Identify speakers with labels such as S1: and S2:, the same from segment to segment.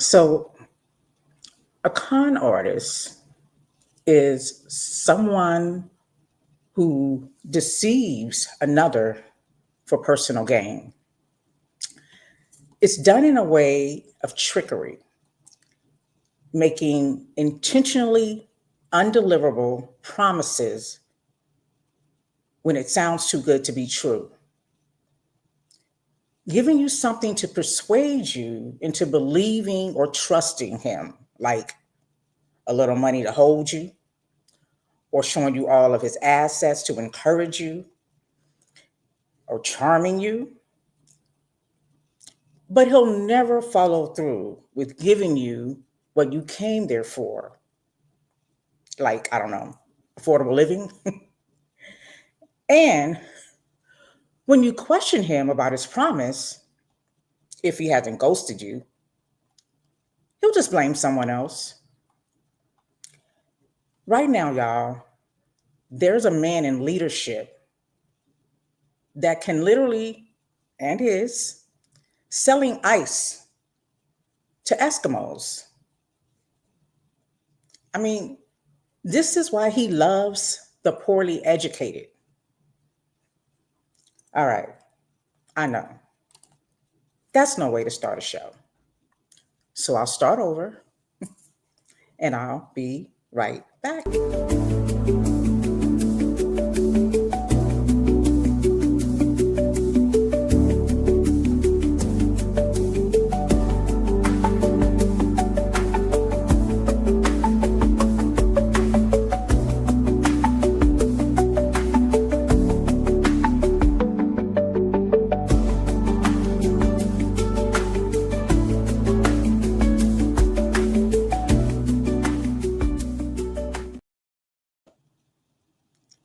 S1: So, a con artist is someone who deceives another for personal gain. It's done in a way of trickery, making intentionally undeliverable promises when it sounds too good to be true, giving you something to persuade you into believing or trusting him, like a little money to hold you, or showing you all of his assets to encourage you, or charming you. But he'll never follow through with giving you what you came there for, like, I don't know, affordable living. And when you question him about his promise, if he hasn't ghosted you, he'll just blame someone else. Right now, y'all, there's a man in leadership that can literally, and is, selling ice to Eskimos. I mean, this is why he loves the poorly educated. All right, I know. That's no way to start a show. So I'll start over and I'll be right back.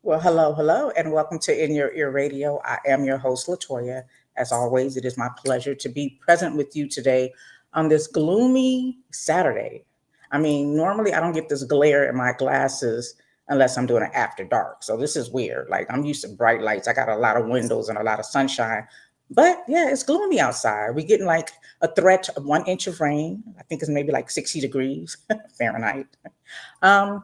S1: Well, hello, and welcome to In Your Ear Radio. I am your host, Latoya. As always, it is my pleasure to be present with you today on this gloomy Saturday. I mean, normally I don't get this glare in my glasses unless I'm doing it after dark. So this is weird. Like, I'm used to bright lights. I got a lot of windows and a lot of sunshine. But yeah, it's gloomy outside. We're getting like a threat of 1 inch of rain. I think it's maybe like 60 degrees Fahrenheit.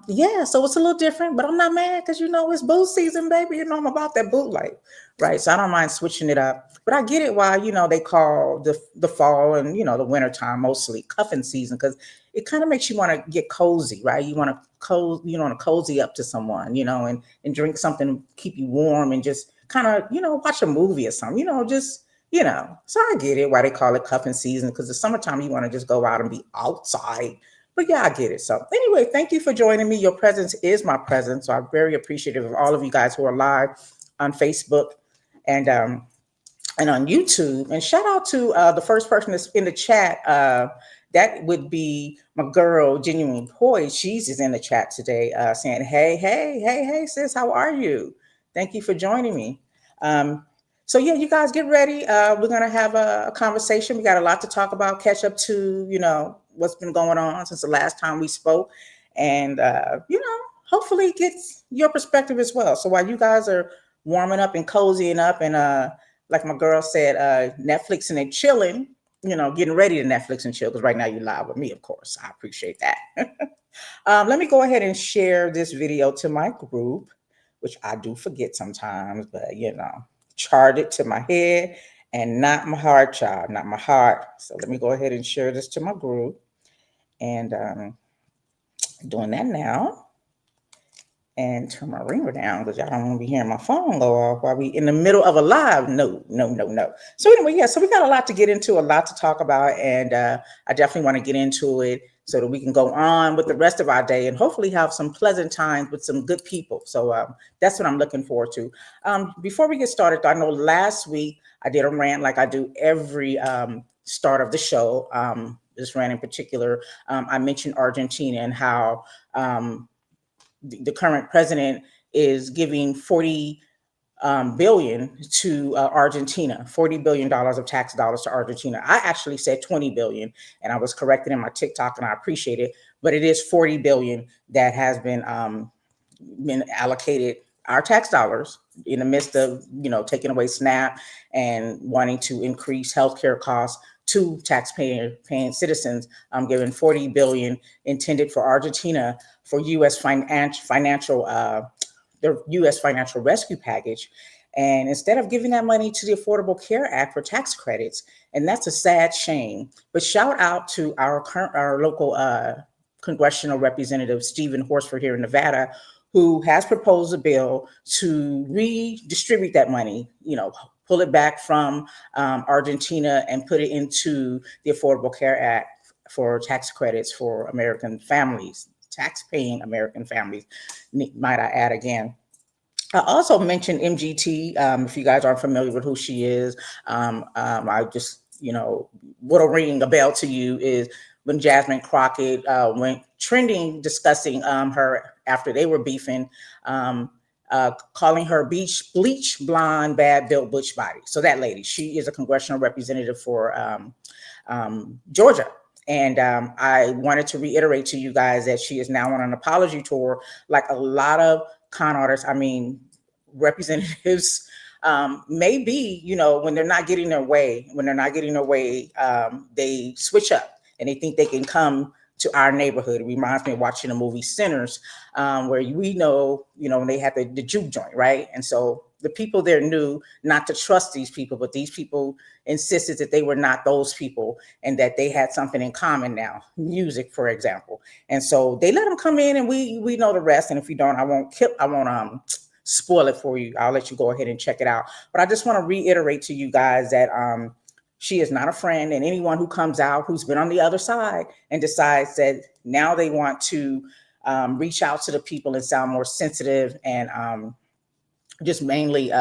S1: Yeah, so it's a little different, but I'm not mad because it's boot season, baby. I'm about that boot life, right? So I don't mind switching it up. But I get it why, they call the fall and the winter time mostly cuffing season, because it kind of makes you want to get cozy, right? You want to cozy up to someone, and drink something, keep you warm, and just kind of, watch a movie or something, so I get it why they call it cuffing season, because the summertime you want to just go out and be outside. But yeah, I get it. So anyway, thank you for joining me. Your presence is my presence. So I'm very appreciative of all of you guys who are live on Facebook and on YouTube. And shout out to the first person that's in the chat. That would be my girl, Genuine Poise. She's is in the chat today saying, hey, sis, how are you? Thank you for joining me. So yeah, you guys get ready. We're going to have a conversation. We got a lot to talk about, catch up to, what's been going on since the last time we spoke. And, hopefully get your perspective as well. So while you guys are warming up and cozying up and, like my girl said, Netflixing and chilling, getting ready to Netflix and chill, because right now you're live with me, of course. I appreciate that. Let me go ahead and share this video to my group, which I do forget sometimes, but, chart it to my head and not my heart, child, not my heart. So let me go ahead and share this to my group. And doing that now. And turn my ringer down because y'all don't want to be hearing my phone go off while we in the middle of a live. No. So anyway, yeah, so we got a lot to get into, a lot to talk about. And I definitely want to get into it so that we can go on with the rest of our day and hopefully have some pleasant times with some good people. So that's what I'm looking forward to. Before we get started, I know last week I did a rant like I do every start of the show. This rant in particular, I mentioned Argentina and how the current president is giving 40 billion to Argentina, $40 billion of tax dollars to Argentina. I actually said 20 billion and I was corrected in my TikTok and I appreciate it, but it is 40 billion that has been allocated our tax dollars in the midst of, taking away SNAP and wanting to increase healthcare costs to taxpaying citizens, given 40 billion intended for Argentina for U.S. financial the U.S. financial rescue package. And instead of giving that money to the Affordable Care Act for tax credits, and that's a sad shame. But shout out to our local congressional representative Stephen Horsford here in Nevada, who has proposed a bill to redistribute that money, pull it back from Argentina and put it into the Affordable Care Act for tax credits for American families, tax-paying American families, might I add again. I also mentioned MGT. If you guys aren't familiar with who she is, I just, what'll ring a bell to you is when Jasmine Crockett went trending discussing her after they were beefing, calling her bleach blonde, bad built butch body. So that lady, she is a congressional representative for Georgia. And I wanted to reiterate to you guys that she is now on an apology tour, like a lot of con artists. I mean, representatives maybe, when they're not getting their way, they switch up and they think they can come to our neighborhood. It reminds me of watching the movie Sinners, where we know, when they had the juke joint, right? And so the people there knew not to trust these people, but these people insisted that they were not those people and that they had something in common now, music, for example. And so they let them come in, and we know the rest. And if you don't, I won't spoil it for you. I'll let you go ahead and check it out. But I just want to reiterate to you guys that she is not a friend, and anyone who comes out who's been on the other side and decides that now they want to reach out to the people and sound more sensitive and just mainly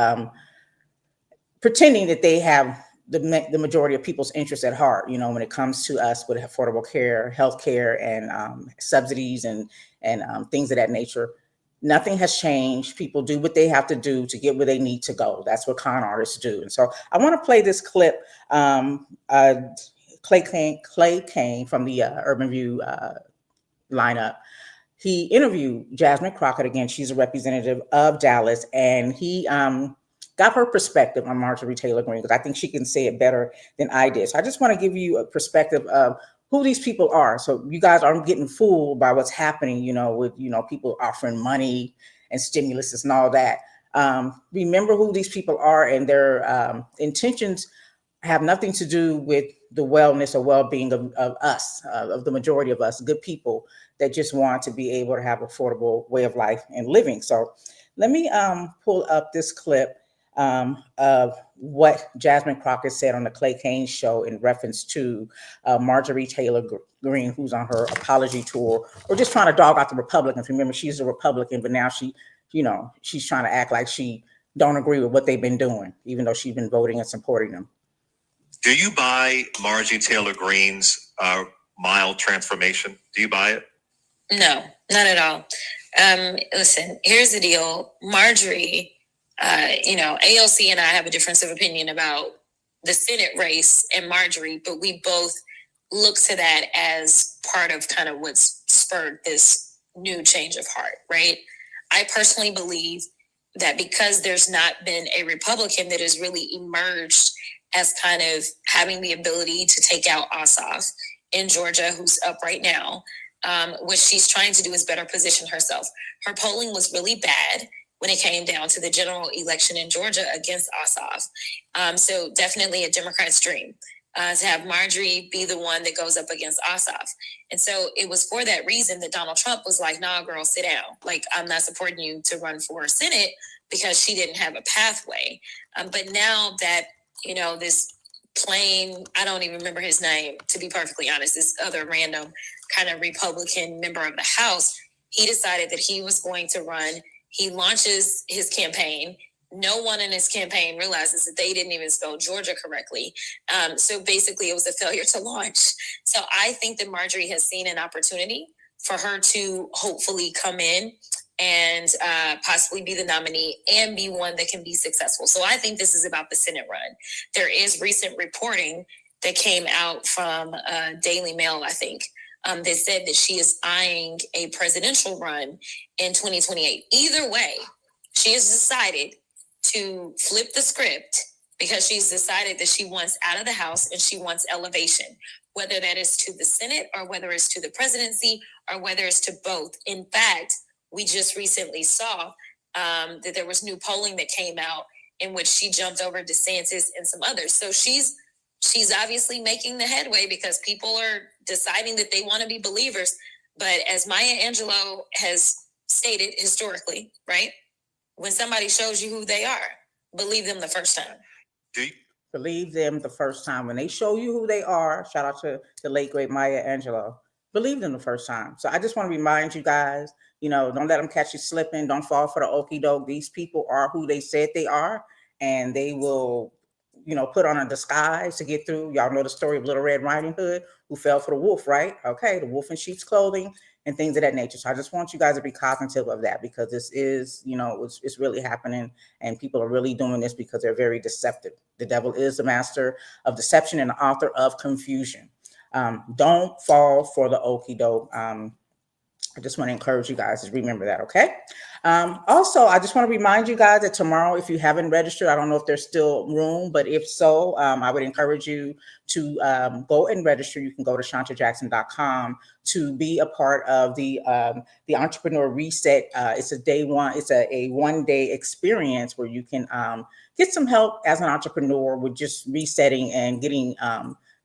S1: pretending that they have the majority of people's interests at heart, when it comes to us with affordable care, health care, and subsidies and things of that nature. Nothing has changed. People do what they have to do to get where they need to go. That's what con artists do. And so I want to play this clip. Clay Kane from the Urban View lineup. He interviewed Jasmine Crockett. Again, she's a representative of Dallas, and he got her perspective on Marjorie Taylor Greene, because I think she can say it better than I did. So I just want to give you a perspective of who these people are, so you guys aren't getting fooled by what's happening, with people offering money and stimulus and all that. Remember who these people are, and their intentions have nothing to do with the wellness or well-being of us, of the majority of us, good people that just want to be able to have affordable way of life and living. So let me pull up this clip of what Jasmine Crockett said on the Clay Kane show in reference to Marjorie Taylor Greene, who's on her apology tour, or just trying to dog out the Republicans. Remember, she's a Republican, but now she's trying to act like she don't agree with what they've been doing, even though she's been voting and supporting them.
S2: Do you buy Marjorie Taylor Greene's mild transformation? Do you buy it?
S3: No, not at all. Listen, here's the deal. Marjorie, AOC and I have a difference of opinion about the Senate race and Marjorie, but we both look to that as part of kind of what's spurred this new change of heart, right? I personally believe that because there's not been a Republican that has really emerged as kind of having the ability to take out Ossoff in Georgia, who's up right now, what she's trying to do is better position herself. Her polling was really bad when it came down to the general election in Georgia against Ossoff. So definitely a Democrat's dream to have Marjorie be the one that goes up against Ossoff. And so it was for that reason that Donald Trump was like, nah, girl, sit down. Like, I'm not supporting you to run for Senate because she didn't have a pathway. But now that, this plain, I don't even remember his name, to be perfectly honest, this other random kind of Republican member of the House, he decided that he was going to run. He launches his campaign. No one in his campaign realizes that they didn't even spell Georgia correctly. So basically it was a failure to launch. So I think that Marjorie has seen an opportunity for her to hopefully come in and possibly be the nominee and be one that can be successful. So I think this is about the Senate run. There is recent reporting that came out from Daily Mail, I think, that said that she is eyeing a presidential run in 2028. Either way, she has decided to flip the script because she's decided that she wants out of the House and she wants elevation, whether that is to the Senate or whether it's to the presidency or whether it's to both. In fact, we just recently saw that there was new polling that came out in which she jumped over DeSantis and some others. So she's obviously making the headway because people are deciding that they want to be believers. But as Maya Angelou has stated historically, right? When somebody shows you who they are, believe them the first time.
S2: Do you,
S1: Believe them the first time. When they show you who they are, shout out to the late, great Maya Angelou, believe them the first time. So I just want to remind you guys, don't let them catch you slipping. Don't fall for the okie doke. These people are who they said they are, and they will, put on a disguise to get through. Y'all know the story of Little Red Riding Hood, who fell for the wolf, right? Okay, the wolf in sheep's clothing and things of that nature. So I just want you guys to be cognitive of that, because this is, it's really happening, and people are really doing this because they're very deceptive. The devil is the master of deception and the author of confusion. Don't fall for the okie doke. I just want to encourage you guys to remember that, okay? Also, I just want to remind you guys that tomorrow, if you haven't registered, I don't know if there's still room, but if so, I would encourage you to go and register. You can go to shantajackson.com to be a part of the Entrepreneur Reset. It's a day one. It's a one-day experience where you can get some help as an entrepreneur with just resetting and getting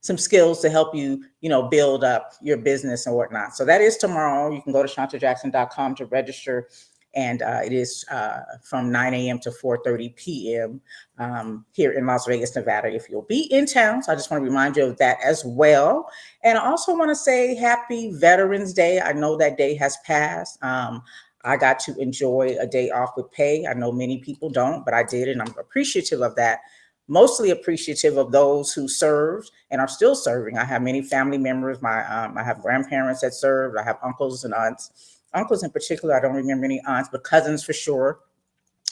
S1: some skills to help you, build up your business and whatnot. So that is tomorrow. You can go to shantajackson.com to register. And it is from 9 a.m. to 4:30 p.m. Here in Las Vegas, Nevada, if you'll be in town. So I just want to remind you of that as well. And I also want to say happy Veterans Day. I know that day has passed. I got to enjoy a day off with pay. I know many people don't, but I did, and I'm appreciative of that. Mostly appreciative of those who served and are still serving. I have many family members. I have grandparents that served. I have uncles and aunts. Uncles in particular, I don't remember any aunts, but cousins for sure,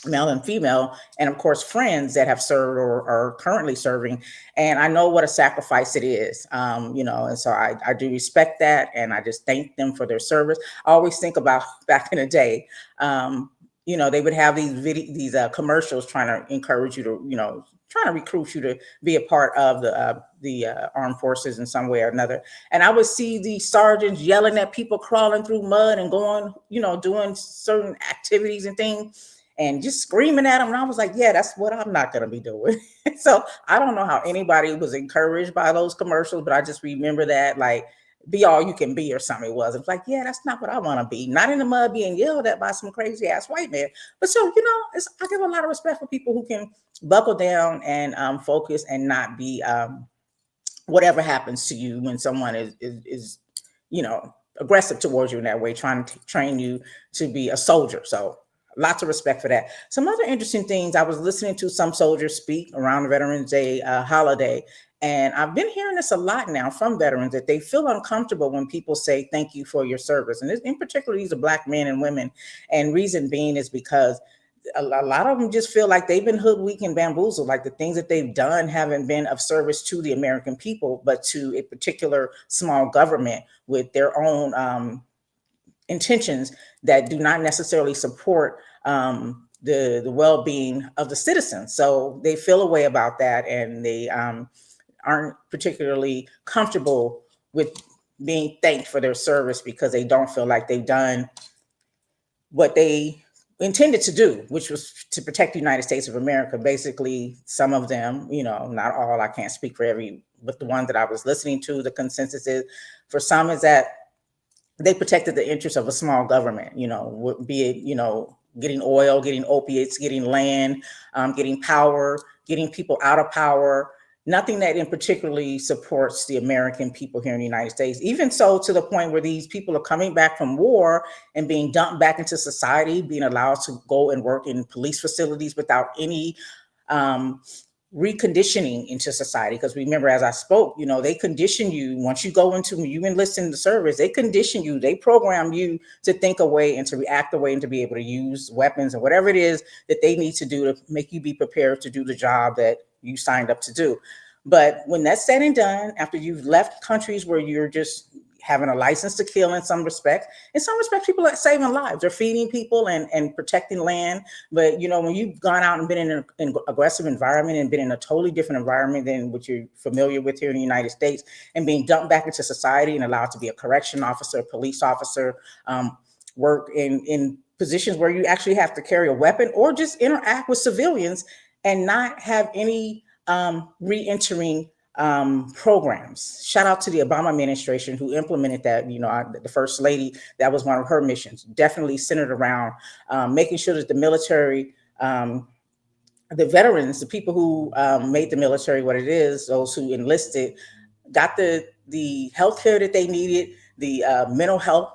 S1: male and female, and of course friends that have served or are currently serving. And I know what a sacrifice it is, and so I do respect that, and I just thank them for their service. I always think about back in the day, they would have these commercials trying to encourage you to, trying to recruit you to be a part of the armed forces in some way or another. And I would see these sergeants yelling at people crawling through mud and going, doing certain activities and things and just screaming at them. And I was like, yeah, that's what I'm not going to be doing. So I don't know how anybody was encouraged by those commercials, but I just remember that, like, be all you can be or something it was. It's like, yeah, that's not what I want to be. Not in the mud being yelled at by some crazy ass white man. But so, I give a lot of respect for people who can buckle down and focus and not be whatever happens to you when someone is aggressive towards you in that way, trying to train you to be a soldier. So lots of respect for that. Some other interesting things, I was listening to some soldiers speak around the Veterans Day holiday. And I've been hearing this a lot now from veterans, that they feel uncomfortable when people say, thank you for your service. And in particular, these are Black men and women. And reason being is because a lot of them just feel like they've been hoodwinked and bamboozled, like the things that they've done haven't been of service to the American people, but to a particular small government with their own intentions that do not necessarily support the well-being of the citizens. So they feel a way about that, and they aren't particularly comfortable with being thanked for their service because they don't feel like they've done what they intended to do, which was to protect the United States of America. Basically, some of them, not all, I can't speak for every, but the one that I was listening to, the consensus is for some is that they protected the interests of a small government, be it, getting oil, getting opiates, getting land, getting power, getting people out of power. Nothing that in particularly supports the American people here in the United States. Even so, to the point where these people are coming back from war and being dumped back into society, being allowed to go and work in police facilities without any reconditioning into society. Because remember, as I spoke, they condition you. Once you go into, you enlist in the service, they condition you, they program you to think a way and to react a way and to be able to use weapons and whatever it is that they need to do to make you be prepared to do the job that you signed up to do. But when that's said and done, after you've left countries where you're just having a license to kill in some respects. In some respects, people are saving lives. They're feeding people and protecting land. But, when you've gone out and been in an aggressive environment and been in a totally different environment than what you're familiar with here in the United States, and being dumped back into society and allowed to be a correction officer, a police officer, work in positions where you actually have to carry a weapon or just interact with civilians and not have any re-entering programs. Shout out to the Obama administration who implemented that. The first lady, that was one of her missions, definitely centered around making sure that the military, the veterans, the people who made the military what it is, those who enlisted, got the health care that they needed, the mental health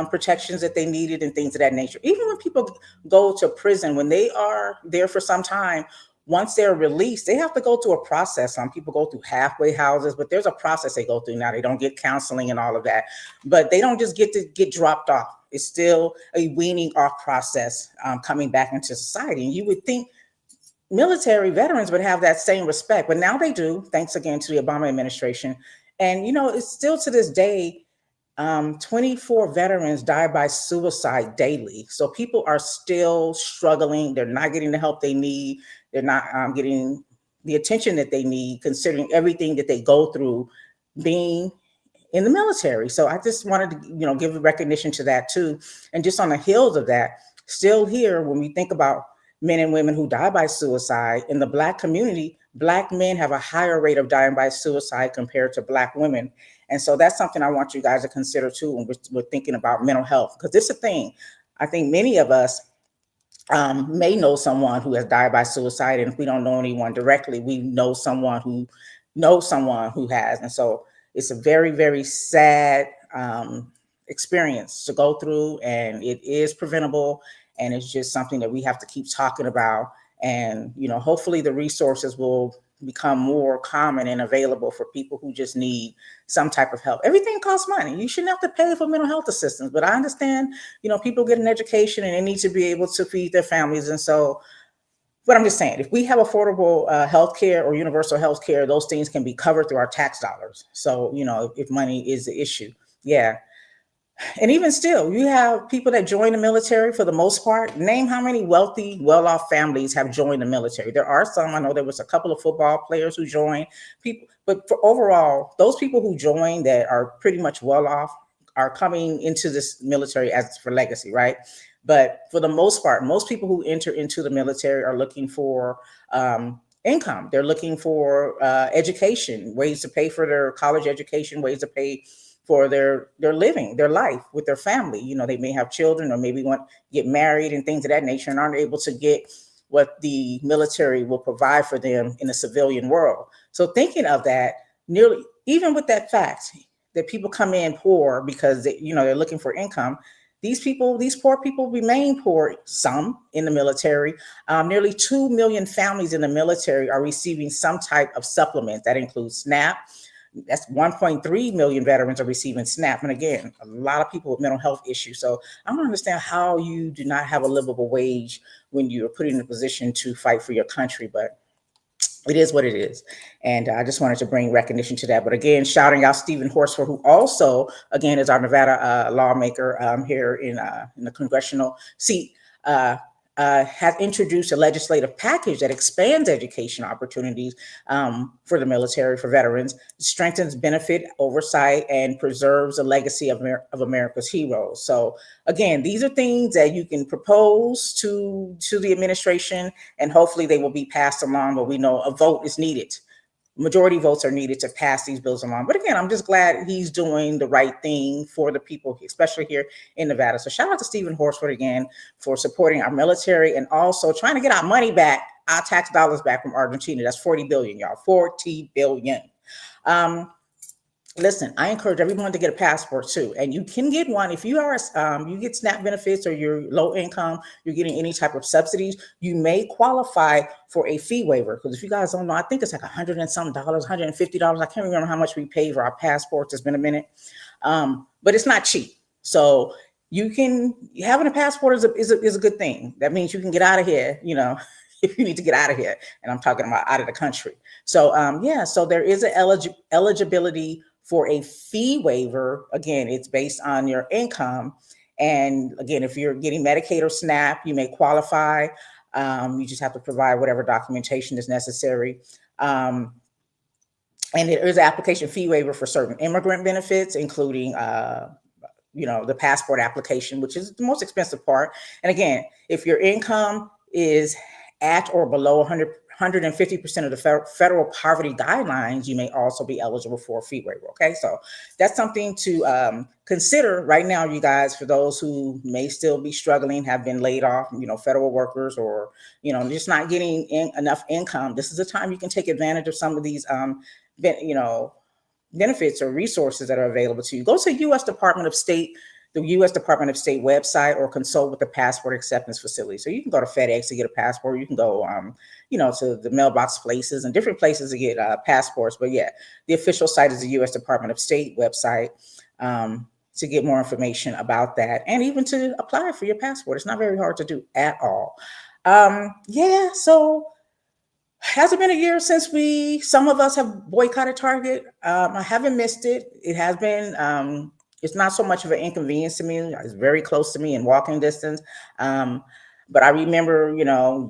S1: protections that they needed, and things of that nature. Even when people go to prison, when they are there for some time, once they're released, they have to go through a process. Some people go through halfway houses, but there's a process they go through. Now, they don't get counseling and all of that, but they don't just get dropped off. It's still a weaning off process, coming back into society. And you would think military veterans would have that same respect, but now they do, thanks again to the Obama administration. And, it's still to this day, 24 veterans die by suicide daily. So people are still struggling. They're not getting the help they need. They're not getting the attention that they need, considering everything that they go through being in the military. So I just wanted to, give recognition to that too. And just on the heels of that, still here, when we think about men and women who die by suicide in the Black community, Black men have a higher rate of dying by suicide compared to Black women. And so that's something I want you guys to consider too when we're thinking about mental health, because it's a thing. I think many of us may know someone who has died by suicide, and if we don't know anyone directly, we know someone who knows someone who has. And so it's a very, very sad experience to go through, and it is preventable, and it's just something that we have to keep talking about. And hopefully the resources will become more common and available for people who just need some type of help. Everything costs money. You shouldn't have to pay for mental health assistance, but I understand, people get an education and they need to be able to feed their families. And so, but I'm just saying, if we have affordable health care or universal health care, those things can be covered through our tax dollars. So, if money is the issue, yeah. And even still, you have people that join the military for the most part. Name how many wealthy, well-off families have joined the military. There are some. I know there was a couple of football players who joined. People, but for overall, those people who join that are pretty much well-off are coming into this military as for legacy, right? But for the most part, most people who enter into the military are looking for income. They're looking for education, ways to pay for their college education, ways to pay for their living, their life with their family. They may have children or maybe want to get married and things of that nature and aren't able to get what the military will provide for them in the civilian world. So thinking of that, nearly, even with that fact that people come in poor because they're looking for income, these poor people remain poor, some in the military. Nearly 2 million families in the military are receiving some type of supplement. That includes SNAP. That's 1.3 million veterans are receiving SNAP. And again, a lot of people with mental health issues. So I don't understand how you do not have a livable wage when you're put in a position to fight for your country, but it is what it is. And I just wanted to bring recognition to that. But again, shouting out Stephen Horsford, who also, again, is our Nevada lawmaker here in the congressional seat, has introduced a legislative package that expands education opportunities for the military, for veterans, strengthens benefit oversight, and preserves the legacy of America's heroes. So again, these are things that you can propose to the administration, and hopefully they will be passed along, but we know a vote is needed. Majority votes are needed to pass these bills along. But again, I'm just glad he's doing the right thing for the people, especially here in Nevada. So shout out to Stephen Horsford again for supporting our military and also trying to get our money back, our tax dollars back from Argentina. That's 40 billion, y'all, 40 billion. Listen, I encourage everyone to get a passport too, and you can get one if you are you get SNAP benefits or you're low income, you're getting any type of subsidies. You may qualify for a fee waiver, because if you guys don't know, I think it's like $100 and some dollars, $150. I can't remember how much we pay for our passports. It's been a minute, but it's not cheap. So having a passport is a good thing. That means you can get out of here, if you need to get out of here, and I'm talking about out of the country. So so there is an eligibility for a fee waiver. Again, it's based on your income. And again, if you're getting Medicaid or SNAP, you may qualify. You just have to provide whatever documentation is necessary. And there is an application fee waiver for certain immigrant benefits, including the passport application, which is the most expensive part. And again, if your income is at or below 150% of the federal poverty guidelines, you may also be eligible for a fee waiver. Okay, so that's something to consider right now, you guys, for those who may still be struggling, have been laid off, federal workers, or, just not getting enough income. This is a time you can take advantage of some of these, benefits or resources that are available to you. Go to the U.S. Department of State website, or consult with the passport acceptance facility. So you can go to FedEx to get a passport. You can go, to the mailbox places and different places to get passports. But yeah, the official site is the U.S. Department of State website to get more information about that, and even to apply for your passport. It's not very hard to do at all. So has it been a year since some of us have boycotted Target? I haven't missed it. It has been, it's not so much of an inconvenience to me. It's very close to me in walking distance. But I remember,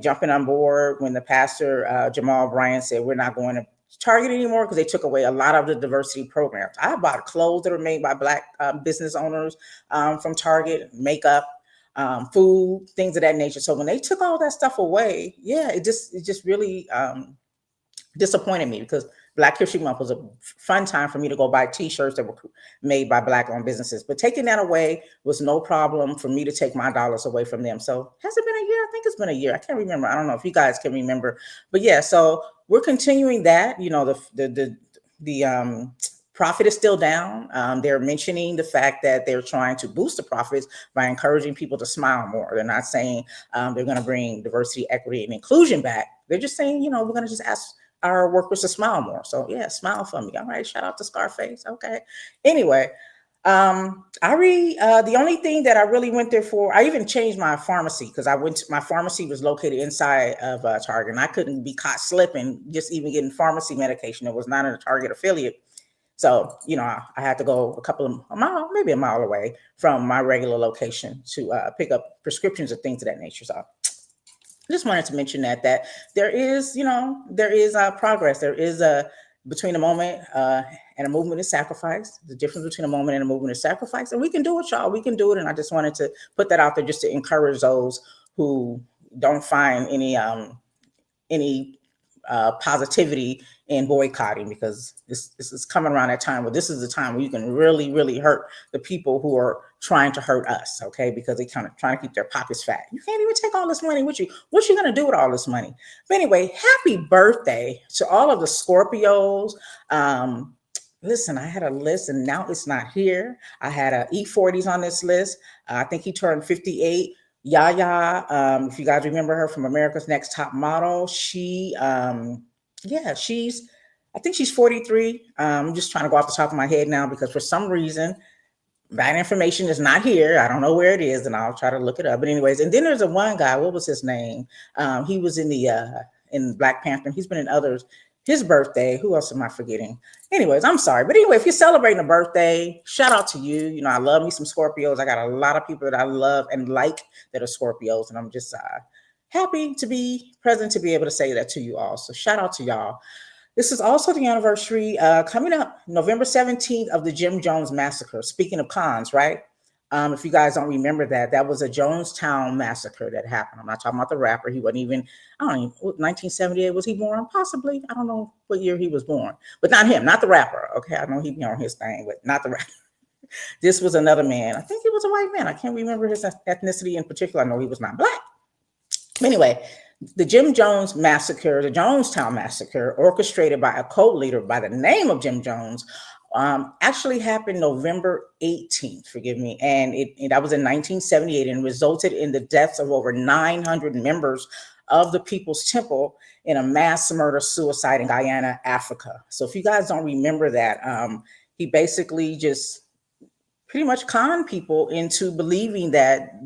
S1: jumping on board when the pastor, Jamal Bryant, said, we're not going to Target anymore because they took away a lot of the diversity programs. I bought clothes that are made by Black business owners from Target, makeup, food, things of that nature. So when they took all that stuff away, it just really disappointed me, because Black History Month was a fun time for me to go buy T-shirts that were made by Black-owned businesses. But taking that away was no problem for me to take my dollars away from them. So has it been a year? I think it's been a year. I can't remember. I don't know if you guys can remember. But yeah, so we're continuing that. The profit is still down. They're mentioning the fact that they're trying to boost the profits by encouraging people to smile more. They're not saying they're going to bring diversity, equity, and inclusion back. They're just saying, we're going to just ask our workers to smile more. So yeah, smile for me. All right, shout out to Scarface. Okay. Anyway, the only thing that I really went there for, I even changed my pharmacy, because my pharmacy was located inside of Target, and I couldn't be caught slipping just even getting pharmacy medication. It was not in a Target affiliate. So, I had to go maybe a mile away from my regular location to pick up prescriptions or things of that nature. So I just wanted to mention that there is progress. There is between a moment and a movement of sacrifice. The difference between a moment and a movement of sacrifice, and we can do it, y'all. We can do it. And I just wanted to put that out there just to encourage those who don't find any positivity in boycotting, because this is coming around that time where this is the time where you can really, really hurt the people who are trying to hurt us, okay? Because they kind of trying to keep their pockets fat. You can't even take all this money with you. What you gonna do with all this money? But anyway, happy birthday to all of the Scorpios. Listen, I had a list and now it's not here. I had a E40s on this list. I think he turned 58. Yaya, if you guys remember her from America's Next Top Model, I think she's 43. I'm just trying to go off the top of my head now, because for some reason that information is not here. I don't know where it is, and I'll try to look it up. But anyways, and then there's one guy. What was his name? He was in in Black Panther. He's been in others. His birthday. Who else am I forgetting? Anyways, I'm sorry. But anyway, if you're celebrating a birthday, shout out to you. I love me some Scorpios. I got a lot of people that I love and like that are Scorpios, and I'm just happy to be present to be able to say that to you all. So shout out to y'all. This is also the anniversary coming up November 17th of the Jim Jones massacre. Speaking of cons, right? If you guys don't remember that was a Jonestown massacre that happened. I'm not talking about the rapper. He wasn't even, 1978 was he born? Possibly. I don't know what year he was born, but not him, not the rapper. Okay, I know he be on his thing, but not the rapper. This was another man. I think he was a white man. I can't remember his ethnicity in particular. I know he was not Black. Anyway, the Jim Jones massacre, the Jonestown massacre, orchestrated by a cult leader by the name of Jim Jones, actually happened November 18th, forgive me. And that was in 1978, and resulted in the deaths of over 900 members of the People's Temple in a mass murder-suicide in Guyana, Africa. So if you guys don't remember that, he basically just pretty much conned people into believing that,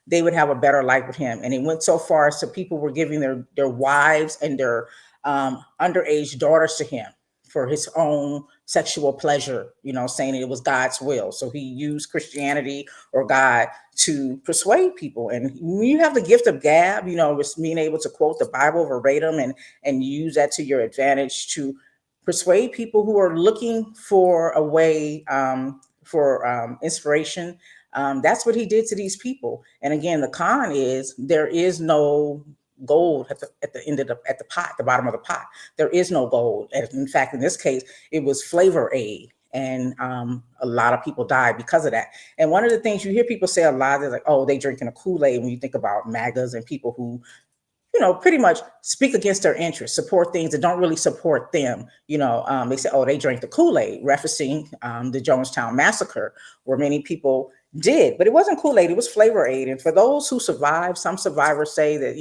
S1: they would have a better life with him. And it went so far as so people were giving their wives and their underage daughters to him for his own sexual pleasure, saying it was God's will. So he used Christianity or God to persuade people. And when you have the gift of gab, with being able to quote the Bible verbatim and use that to your advantage to persuade people who are looking for a way for inspiration. That's what he did to these people. And again, the con is there is no gold at the end of the pot, the bottom of the pot. There is no gold. And in fact, in this case, it was flavor aid. And a lot of people died because of that. And one of the things you hear people say a lot is like, oh, they drinking a Kool-Aid when you think about MAGAs and people who pretty much speak against their interests, support things that don't really support them. They say, oh, they drank the Kool-Aid, referencing the Jonestown massacre, where many people did, but it wasn't Kool-Aid, it was flavor aid. And for those who survived, some survivors say that,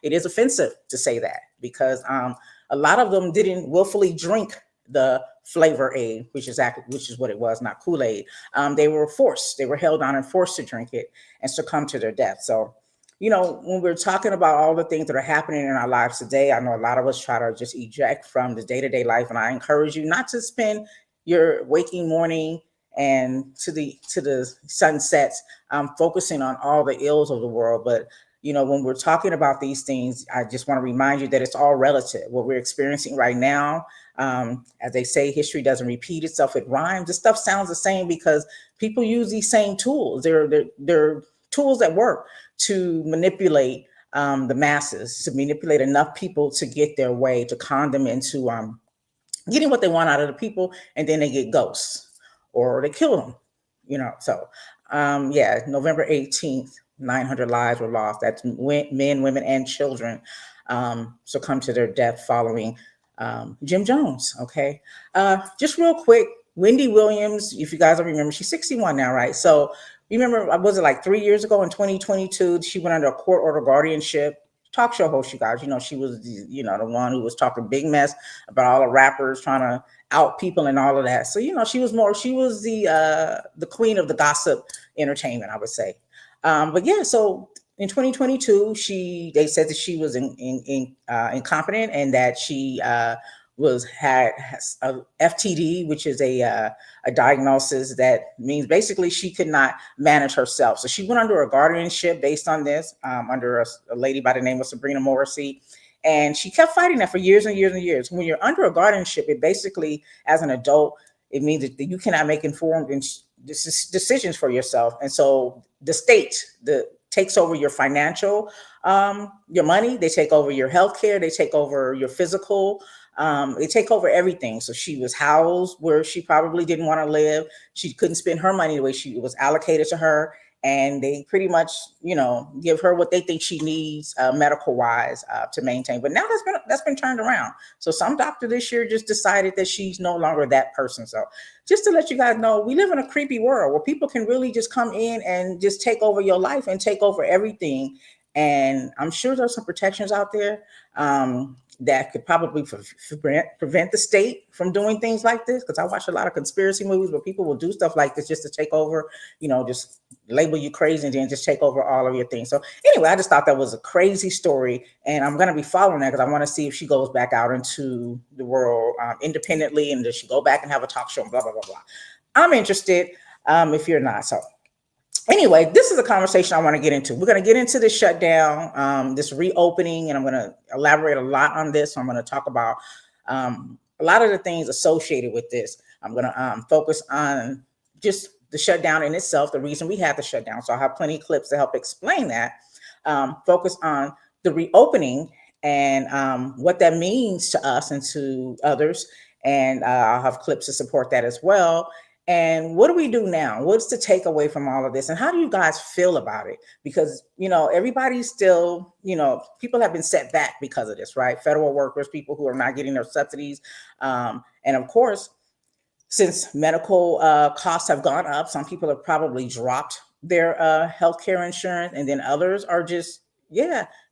S1: it is offensive to say that because a lot of them didn't willfully drink the flavor aid, which is what it was, not Kool-Aid. They were held on and forced to drink it and succumb to their death. So, when we're talking about all the things that are happening in our lives today, I know a lot of us try to just eject from the day-to-day life. And I encourage you not to spend your waking morning and to the sunsets focusing on all the ills of the world. But, when we're talking about these things, I just want to remind you that it's all relative. What we're experiencing right now, as they say, history doesn't repeat itself, it rhymes. This stuff sounds the same because people use these same tools. They're tools that work to manipulate the masses, to manipulate enough people to get their way, to con them into getting what they want out of the people, and then they get ghosts or they kill them. So November 18th, 900 lives were lost. That's men, women, and children succumbed to their death following Jim Jones. Okay, just real quick, Wendy Williams, if you guys don't remember, she's 61 now, right? So remember, was it like 3 years ago in 2022, she went under a court order guardianship. Talk show host, you guys, she was the one who was talking big mess about all the rappers trying to out people and all of that. So she was the queen of the gossip entertainment, I would say. But yeah, so in 2022, they said that she was incompetent and that she had a FTD, which is a diagnosis that means basically she could not manage herself. So she went under a guardianship based on this, under a lady by the name of Sabrina Morrissey. And she kept fighting that for years and years and years. When you're under a guardianship, it basically, as an adult, it means that you cannot make informed decisions for yourself. And so the state takes over your financial, your money, they take over your healthcare, they take over your physical, they take over everything. So she was housed where she probably didn't want to live. She couldn't spend her money the way it was allocated to her. And they pretty much, give her what they think she needs medical wise to maintain. But now that's been turned around. So some doctor this year just decided that she's no longer that person. So just to let you guys know, we live in a creepy world where people can really just come in and just take over your life and take over everything. And I'm sure there's some protections out there that could probably prevent the state from doing things like this. Because I watch a lot of conspiracy movies where people will do stuff like this just to take over, just label you crazy and then just take over all of your things. So anyway, I just thought that was a crazy story. And I'm going to be following that because I want to see if she goes back out into the world independently and does she go back and have a talk show and blah, blah, blah, blah. I'm interested if you're not. So anyway, this is a conversation I want to get into. We're going to get into the shutdown, this reopening, and I'm going to elaborate a lot on this. So I'm going to talk about a lot of the things associated with this. I'm going to focus on just the shutdown in itself, the reason we had the shutdown. So I have plenty of clips to help explain that. Focus on the reopening and what that means to us and to others. And I'll have clips to support that as well. And what do we do now? What's the takeaway from all of this? And how do you guys feel about it? Because, everybody's still, people have been set back because of this, right? Federal workers, people who are not getting their subsidies. And of course, since medical costs have gone up, some people have probably dropped their healthcare insurance, and then others are just,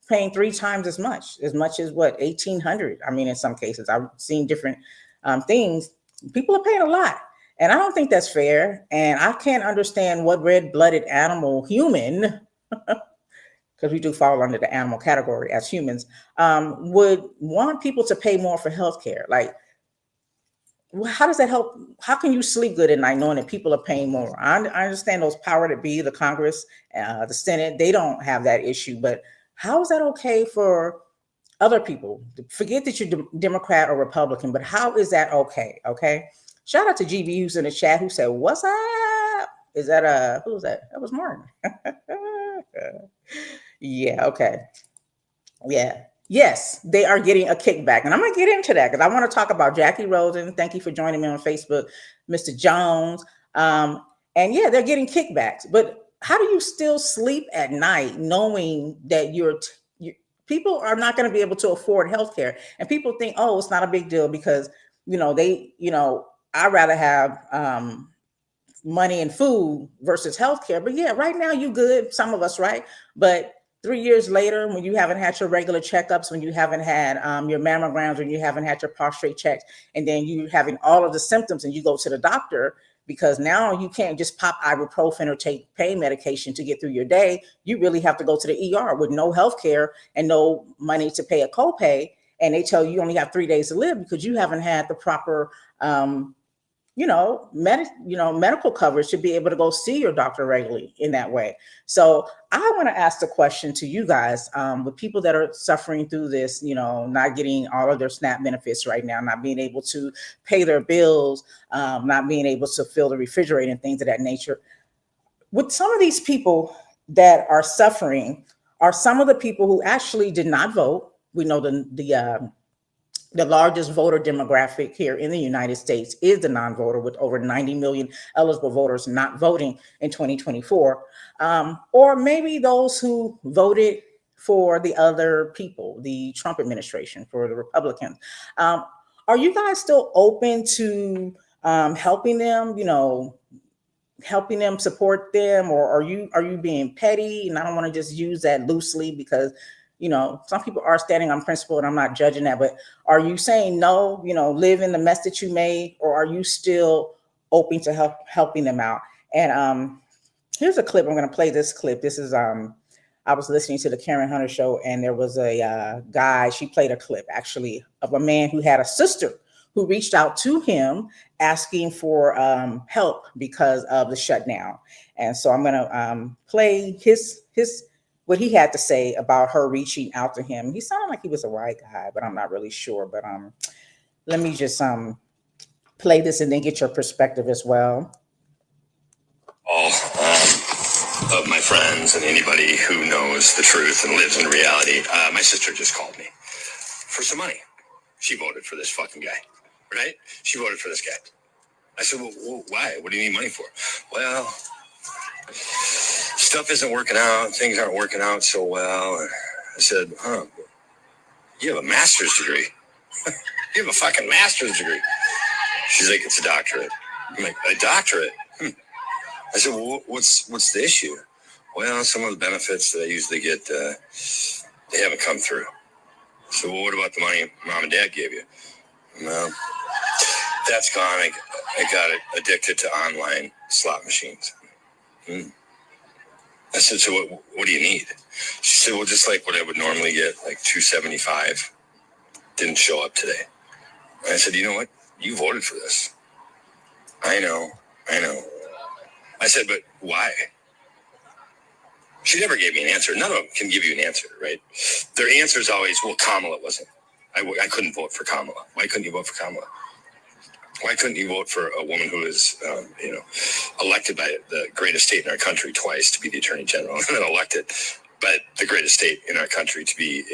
S1: paying 3 times as much as what, $1,800. I mean, in some cases, I've seen different things. People are paying a lot. And I don't think that's fair. And I can't understand what red-blooded animal human, because we do fall under the animal category as humans, would want people to pay more for healthcare. Like, how does that help? How can you sleep good at night knowing that people are paying more? I understand those power that be, the Congress, the Senate, they don't have that issue, but how is that okay for other people? Forget that you're Democrat or Republican, but how is that okay? Okay. Shout out to GB who's in the chat who said, "What's up?" Is that who was that? That was Martin. Yeah. Okay. Yeah. Yes, they are getting a kickback. And I'm going to get into that because I want to talk about Jackie Rosen. Thank you for joining me on Facebook, Mr. Jones. And yeah, they're getting kickbacks. But how do you still sleep at night knowing that people are not going to be able to afford healthcare? And people think, oh, it's not a big deal because, I'd rather have money and food versus healthcare. But yeah, right now you good, some of us, right? But 3 years later, when you haven't had your regular checkups, when you haven't had your mammograms, when you haven't had your prostate checks, and then you having all of the symptoms and you go to the doctor because now you can't just pop ibuprofen or take pain medication to get through your day. You really have to go to the ER with no healthcare and no money to pay a copay. And they tell you only have 3 days to live because you haven't had the proper medical coverage to be able to go see your doctor regularly in that way. So I want to ask the question to you guys, with people that are suffering through this, not getting all of their SNAP benefits right now, not being able to pay their bills, not being able to fill the refrigerator and things of that nature. With some of these people that are suffering are some of the people who actually did not vote. We know the largest voter demographic here in the United States is the non-voter, with over 90 million eligible voters not voting in 2024. Or maybe those who voted for the other people, the Trump administration, for the Republicans. Are you guys still open to helping them, helping them, support them, or are you being petty? And I don't want to just use that loosely because some people are standing on principle and I'm not judging that, but are you saying no, live in the mess that you made, or are you still open to helping them out? And here's a clip. I'm going to play this clip. This is I was listening to the Karen Hunter show, and there was a guy. She played a clip actually of a man who had a sister who reached out to him asking for help because of the shutdown. And so I'm going to play his what he had to say about her reaching out to him. He sounded like he was a white guy, but I'm not really sure. But let me just play this and then get your perspective as well.
S4: All of my friends and anybody who knows the truth and lives in reality, my sister just called me for some money. She voted for this fucking guy, right? She voted for this guy. I said, well, why? What do you need money for? Well, stuff isn't working out. Things aren't working out so well. I said, you have a master's degree. You have a fucking master's degree. She's like, it's a doctorate. I'm like, a doctorate? I said, well, what's the issue? Well, some of the benefits that I usually get, they haven't come through. So, well, what about the money mom and dad gave you? Well, that's gone. I got addicted to online slot machines. I said, so what do you need? She said, well, just like what I would normally get, like $275. Didn't show up today. And I said, you know what? You voted for this. I know. I said, but why? She never gave me an answer. None of them can give you an answer, right? Their answer is always, well, Kamala wasn't. I couldn't vote for Kamala. Why couldn't you vote for Kamala? Why couldn't you vote for a woman who is, elected by the greatest state in our country twice to be the attorney general, and then elected by the greatest state in our country to be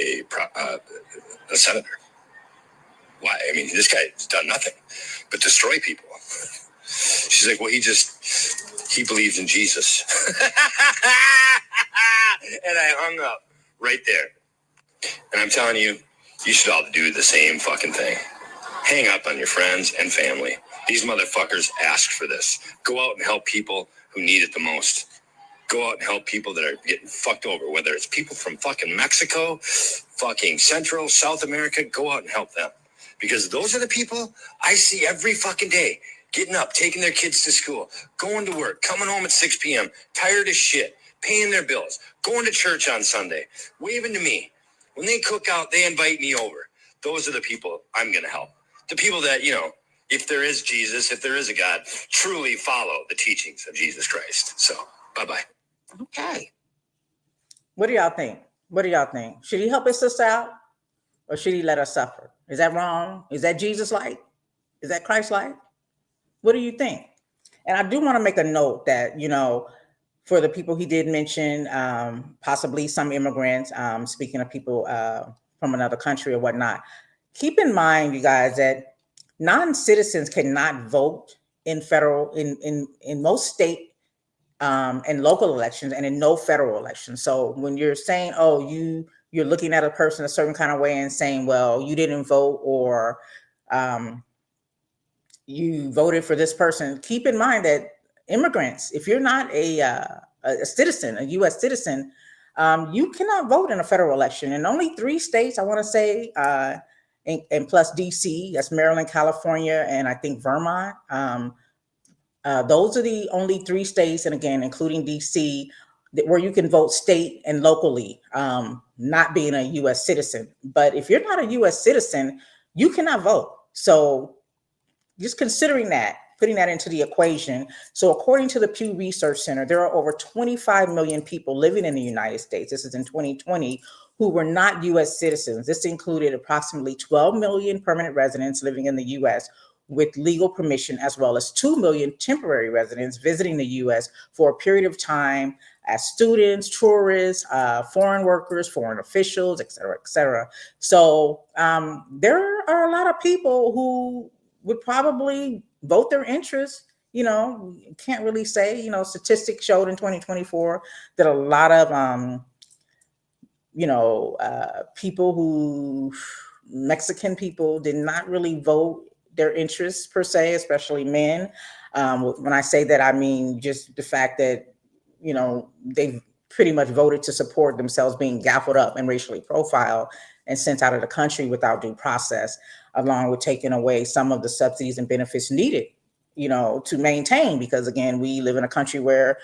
S4: a senator? Why? I mean, this guy's done nothing but destroy people. She's like, well, he believes in Jesus. And I hung up right there. And I'm telling you, you should all do the same fucking thing. Hang up on your friends and family. These motherfuckers asked for this. Go out and help people who need it the most. Go out and help people that are getting fucked over, whether it's people from fucking Mexico, fucking Central, South America. Go out and help them. Because those are the people I see every fucking day. Getting up, taking their kids to school, going to work, coming home at 6 p.m., tired as shit, paying their bills, going to church on Sunday, waving to me. When they cook out, they invite me over. Those are the people I'm going to help. The people that, yeah, if there is Jesus, if there is a God, truly follow the teachings of Jesus Christ. So, bye-bye.
S1: Okay. What do y'all think? What do y'all think? Should he help his sister out, or should he let her suffer? Is that wrong? Is that Jesus-like? Is that Christ-like? What do you think? And I do want to make a note that, for the people he did mention, possibly some immigrants, speaking of people from another country or whatnot, keep in mind, you guys, that non-citizens cannot vote in federal, in most state and local elections, and in no federal elections. So when you're saying, oh, you're looking at a person a certain kind of way and saying, well, you didn't vote, or you voted for this person, keep in mind that immigrants, if you're not a citizen, a U.S. citizen, you cannot vote in a federal election. In only 3 states, I want to say, and plus D.C., that's Maryland, California, and I think Vermont. Those are the only 3 states, and again, including DC, where you can vote state and locally, not being a U.S. citizen. But if you're not a U.S. citizen, you cannot vote. So just considering that, putting that into the equation. So according to the Pew Research Center, there are over 25 million people living in the United States. This is in 2020, who were not U.S. citizens. This included approximately 12 million permanent residents living in the U.S. with legal permission, as well as 2 million temporary residents visiting the U.S. for a period of time as students, tourists, foreign workers, foreign officials, et cetera, et cetera. So there are a lot of people who would probably vote their interest. Can't really say, statistics showed in 2024 that a lot of, people Mexican people did not really vote their interests per se, especially men. When I say that, I mean just the fact that, they pretty much voted to support themselves being gaffled up and racially profiled and sent out of the country without due process, along with taking away some of the subsidies and benefits needed, to maintain, because again, we live in a country where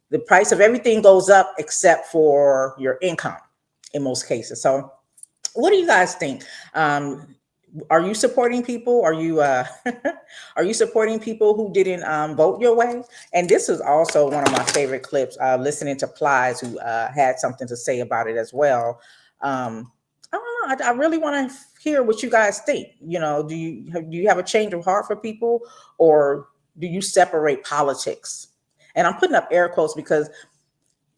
S1: the price of everything goes up except for your income in most cases. So what do you guys think? Are you supporting people? Are you are you supporting people who didn't vote your way? And this is also one of my favorite clips. Listening to Plies, who had something to say about it as well. I don't know. I really want to hear what you guys think. Do you have a change of heart for people, or do you separate politics? And I'm putting up air quotes because,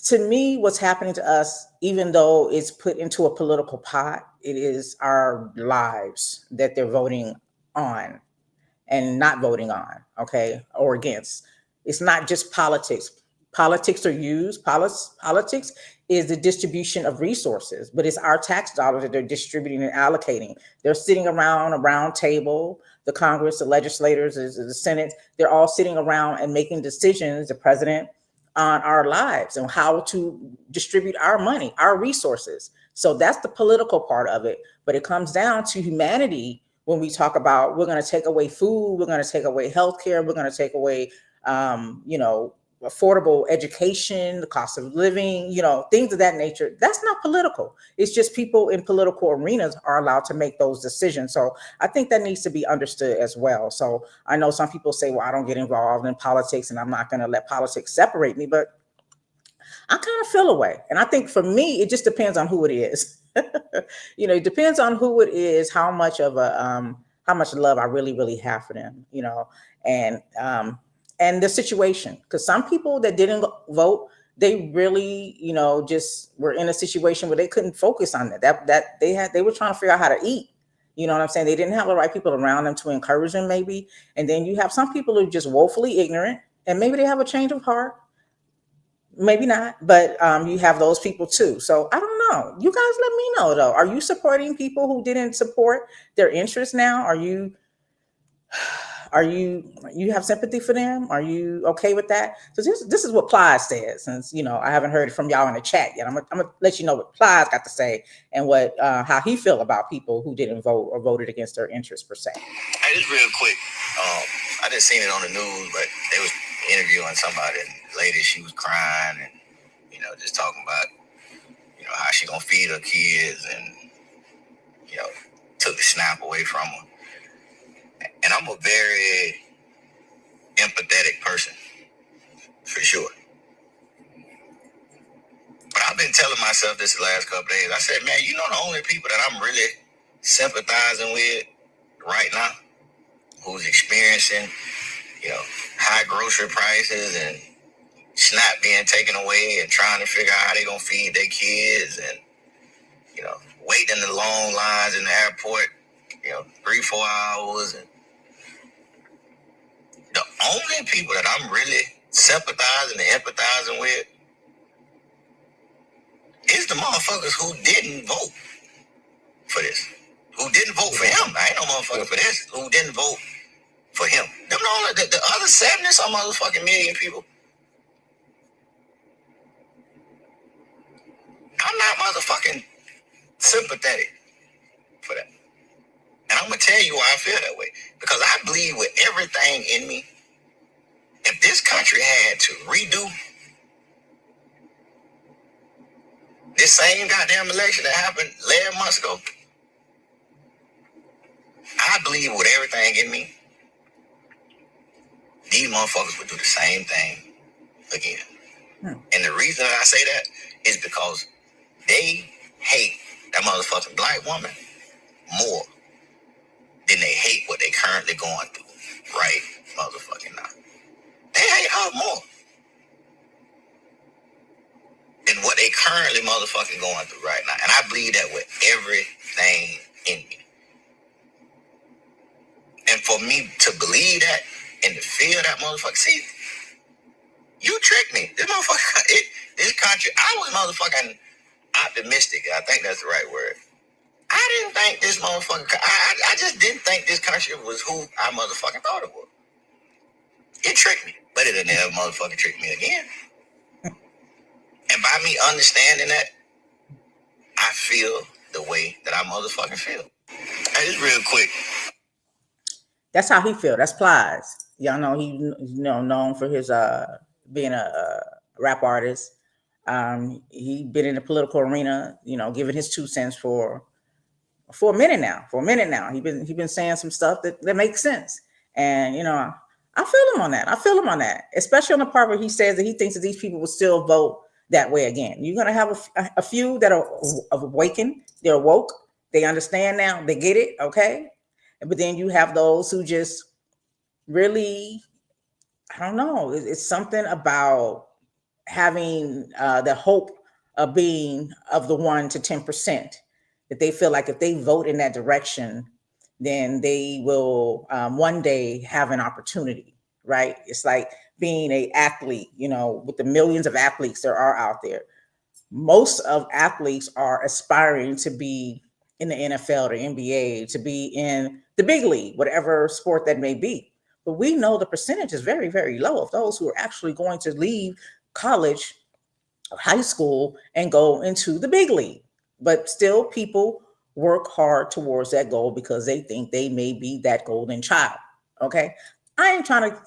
S1: to me, what's happening to us, even though it's put into a political pot, it is our lives that they're voting on and not voting on, okay, or against. It's not just politics. Politics are used. Politics is the distribution of resources, but it's our tax dollars that they're distributing and allocating. They're sitting around a round table, the Congress, the legislators, the Senate, they're all sitting around and making decisions, the president, on our lives and how to distribute our money, our resources. So that's the political part of it. But it comes down to humanity when we talk about, we're going to take away food, we're going to take away healthcare, we're going to take away, affordable education, the cost of living, things of that nature. That's not political. It's just people in political arenas are allowed to make those decisions. So I think that needs to be understood as well. So I know some people say, well, I don't get involved in politics and I'm not going to let politics separate me, but I kind of feel a way. And I think for me, it just depends on who it is. It depends on who it is, how much love I really, really have for them, and the situation. Because some people that didn't vote, they really, just were in a situation where they couldn't focus on that they were trying to figure out how to eat. You know what I'm saying? They didn't have the right people around them to encourage them, maybe. And then you have some people who are just woefully ignorant, and maybe they have a change of heart. Maybe not, but you have those people too. So I don't know. You guys let me know though. Are you supporting people who didn't support their interests now? Are you have sympathy for them? Are you okay with that? So this is what Plies says. Since I haven't heard it from y'all in the chat yet, I'm gonna let you know what Plies got to say and what how he feel about people who didn't vote or voted against their interests per se.
S5: Hey, just real quick. I just seen it on the news, but they was interviewing somebody, and the lady, she was crying and just talking about how she gonna feed her kids, and took the SNAP away from her. And I'm a very empathetic person, for sure. But I've been telling myself this the last couple of days. I said, man, you know the only people that I'm really sympathizing with right now, who's experiencing, high grocery prices and SNAP being taken away and trying to figure out how they're going to feed their kids and, waiting in the long lines in the airport, 3-4 hours. And the only people that I'm really sympathizing and empathizing with is the motherfuckers who didn't vote for this. Who didn't vote for him. I ain't no motherfucker for this. Who didn't vote for him. The other 70 some motherfucking million people, I'm not motherfucking sympathetic for that. And I'm going to tell you why I feel that way. Because I believe with everything in me, if this country had to redo this same goddamn election that happened 11 months ago, I believe with everything in me, these motherfuckers would do the same thing again. And the reason that I say that is because they hate that motherfucking black woman more than they hate what they currently going through right motherfucking now. They hate her more than what they currently motherfucking going through right now. And I believe that with everything in me. And for me to believe that and to feel that motherfucker, see, you tricked me. This motherfucker, this country, I was motherfucking optimistic. I think that's the right word. I didn't think this motherfucker, I just didn't think this country was who I motherfucking thought it was. It tricked me, but it'll never motherfucking trick me again. And by me understanding that, I feel the way that I motherfucking feel. Hey, just real quick.
S1: That's how he feel. That's Plies. Y'all know he's known for his being a rap artist. He been in the political arena, giving his 2 cents for a minute now. He been saying some stuff that makes sense. And I feel him on that. Especially on the part where he says that he thinks that these people will still vote that way again. You're gonna have a few that are awakened, they're woke, they understand now, they get it, okay? But then you have those who just really, I don't know, it's something about having the hope of being of the 1 to 10%, that they feel like if they vote in that direction, then they will one day have an opportunity, right? It's like being an athlete, with the millions of athletes there are out there. Most of athletes are aspiring to be in the NFL or NBA, to be in the big league, whatever sport that may be. But we know the percentage is very, very low of those who are actually going to leave college or high school and go into the big league. But still, people work hard towards that goal because they think they may be that golden child. Okay. I ain't trying to,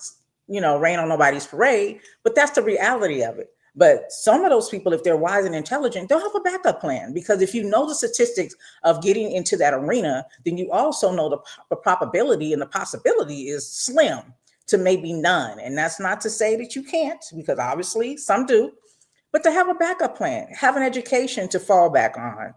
S1: rain on nobody's parade, but that's the reality of it. But some of those people, if they're wise and intelligent, they'll have a backup plan, because if you know the statistics of getting into that arena, then you also know the probability and the possibility is slim to maybe none. And that's not to say that you can't, because obviously some do, but to have a backup plan, have an education to fall back on,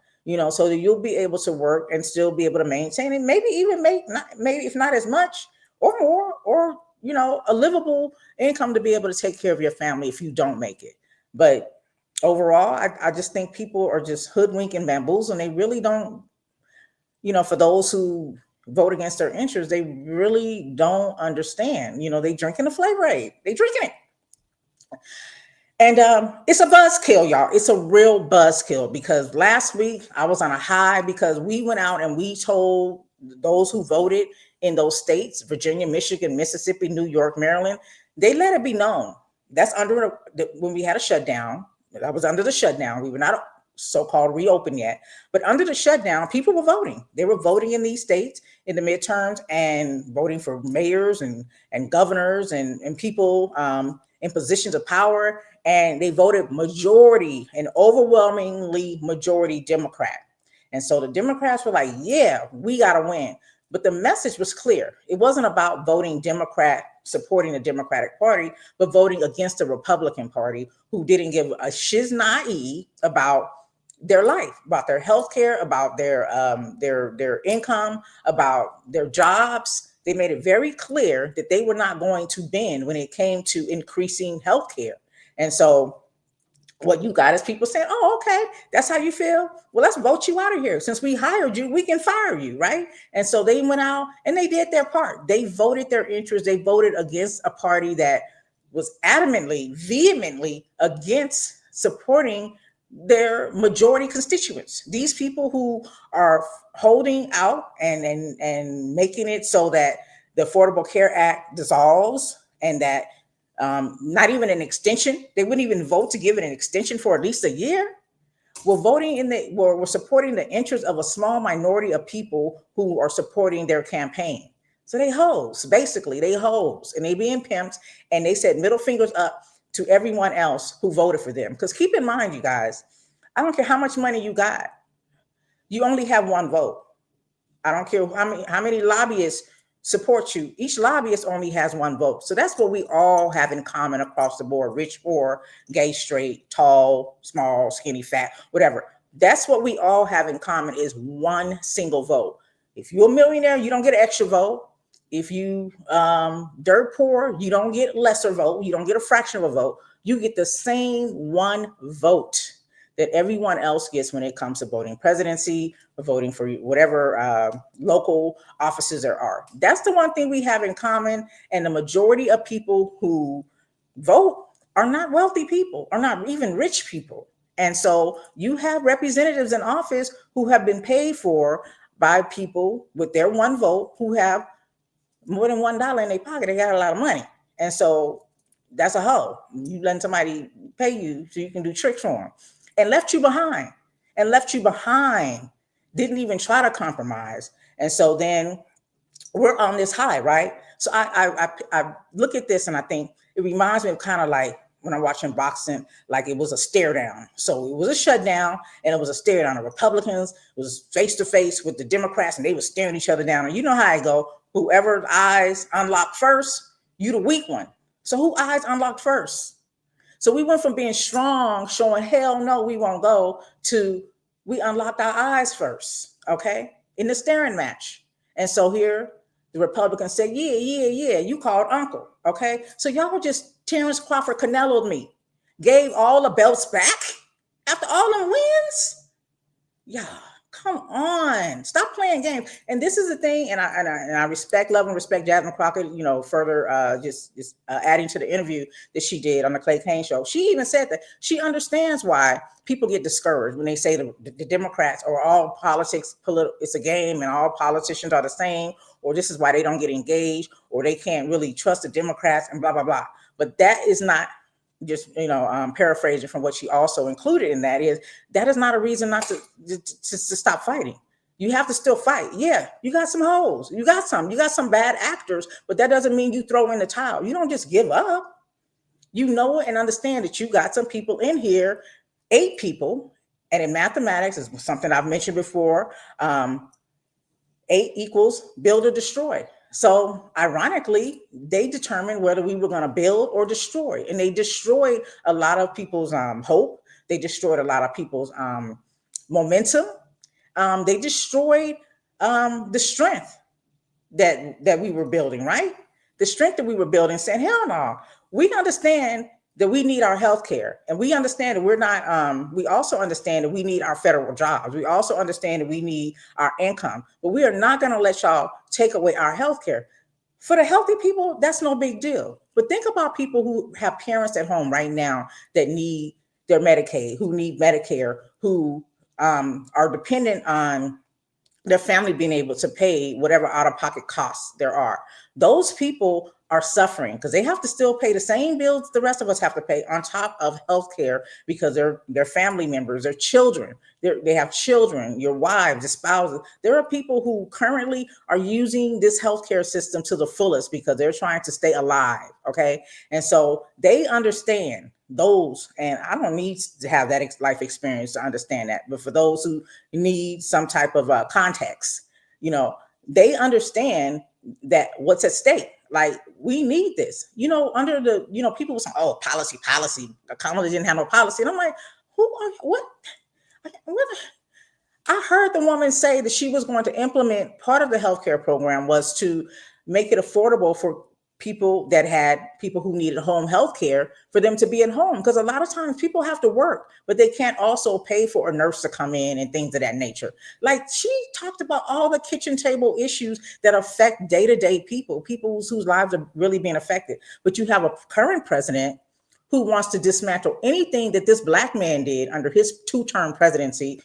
S1: so that you'll be able to work and still be able to maintain and maybe even maybe if not as much or more, or, a livable income to be able to take care of your family if you don't make it. But overall, I just think people are just hoodwink and bamboozle, and they really don't, for those who vote against their interests, they really don't understand. They drinking the flavor aid. They drinking it. And it's a buzzkill, y'all. It's a real buzzkill, because last week I was on a high because we went out and we told those who voted in those states, Virginia, Michigan, Mississippi, New York, Maryland, they let it be known. That's under when we had a shutdown. That was under the shutdown. We were not so-called reopened yet, but under the shutdown, people were voting. They were voting in these states in the midterms and voting for mayors and governors and people in positions of power. And they voted majority, and overwhelmingly majority Democrat. And so the Democrats were like, yeah, we got to win. But the message was clear. It wasn't about voting Democrat, supporting the Democratic Party, but voting against the Republican Party, who didn't give a shiznai about their life, about their health care, about their income, about their jobs. They made it very clear that they were not going to bend when it came to increasing health care. And so what you got is people saying, oh, okay, that's how you feel. Well, let's vote you out of here. Since we hired you, we can fire you, right? And so they went out and they did their part. They voted their interest. They voted against a party that was adamantly, vehemently against supporting their majority constituents. These people who are holding out and making it so that the Affordable Care Act dissolves and that not even an extension. They wouldn't even vote to give it an extension for at least a year. We're supporting the interests of a small minority of people who are supporting their campaign. So they hoes, basically, they hoes, and they being pimped, and they said middle fingers up to everyone else who voted for them. Because keep in mind, you guys, I don't care how much money you got, you only have one vote. I don't care how many lobbyists support you. Each lobbyist only has one vote. So that's what we all have in common across the board, rich, poor, gay, straight, tall, small, skinny, fat, whatever. That's what we all have in common is one single vote. If you're a millionaire, you don't get an extra vote. If you dirt poor, you don't get lesser vote. You don't get a fraction of a vote. You get the same one vote that everyone else gets when it comes to voting presidency or voting for whatever local offices there are. That's the one thing we have in common. And the majority of people who vote are not wealthy people, are not even rich people. And so you have representatives in office who have been paid for by people with their one vote who have more than $1 in their pocket. They got a lot of money. And so that's a hoe. You letting somebody pay you so you can do tricks for them. And left you behind, didn't even try to compromise. And so then we're on this high, right? So I look at this and I think it reminds me of kind of like when I'm watching boxing, like it was a stare down. So it was a shutdown and it was a stare down. The Republicans was face to face with the Democrats and they were staring each other down. And you know how I go, whoever's eyes unlocked first, you the weak one. So who eyes unlocked first? So we went from being strong, showing hell no, we won't go, to we unlocked our eyes first, okay, in the staring match. And so here the Republicans said, yeah, you called uncle, okay? So y'all just Terrence Crawford Canelo'd me, gave all the belts back after all them wins? Yeah, come on, stop playing games. And this is the thing, and I respect, love, and respect Jasmine Crockett. You know, further just adding to the interview that she did on the Clay Kane show. She even said that she understands why people get discouraged when they say the Democrats or all politics, it's a game, and all politicians are the same, or this is why they don't get engaged, or they can't really trust the Democrats, and blah blah blah. But that is not. Just paraphrasing from what she also included in that is not a reason not to stop fighting. You have to still fight. Yeah, you got some holes. You got some bad actors, but that doesn't mean you throw in the towel. You don't just give up. You know and understand that you got some people in here, 8 people, and in mathematics is something I've mentioned before. 8 equals build or destroy. So ironically, they determined whether we were going to build or destroy. And they destroyed a lot of people's hope. They destroyed a lot of people's momentum. They destroyed the strength that we were building, right? The strength that we were building, saying, hell no, we understand that we need our health care. And we understand that we're not, we also understand that we need our federal jobs. We also understand that we need our income, but we are not going to let y'all take away our health care. For the healthy people, that's no big deal. But think about people who have parents at home right now that need their Medicaid, who need Medicare, who are dependent on their family being able to pay whatever out-of-pocket costs there are. Those people are suffering because they have to still pay the same bills the rest of us have to pay on top of healthcare because they're family members, their children, they have children, your wives, your spouses. There are people who currently are using this healthcare system to the fullest because they're trying to stay alive, okay? And so they understand those, and I don't need to have that life experience to understand that, but for those who need some type of context, they understand that what's at stake. Like, we need this. Under the, people were saying, oh, policy. Kamala didn't have no policy. And I'm like, who are what? What? I heard the woman say that she was going to implement, part of the healthcare program was to make it affordable for people who needed home health care, for them to be at home. Because a lot of times people have to work, but they can't also pay for a nurse to come in and things of that nature. Like, she talked about all the kitchen table issues that affect day-to-day people whose lives are really being affected. But you have a current president who wants to dismantle anything that this Black man did under his 2-term presidency,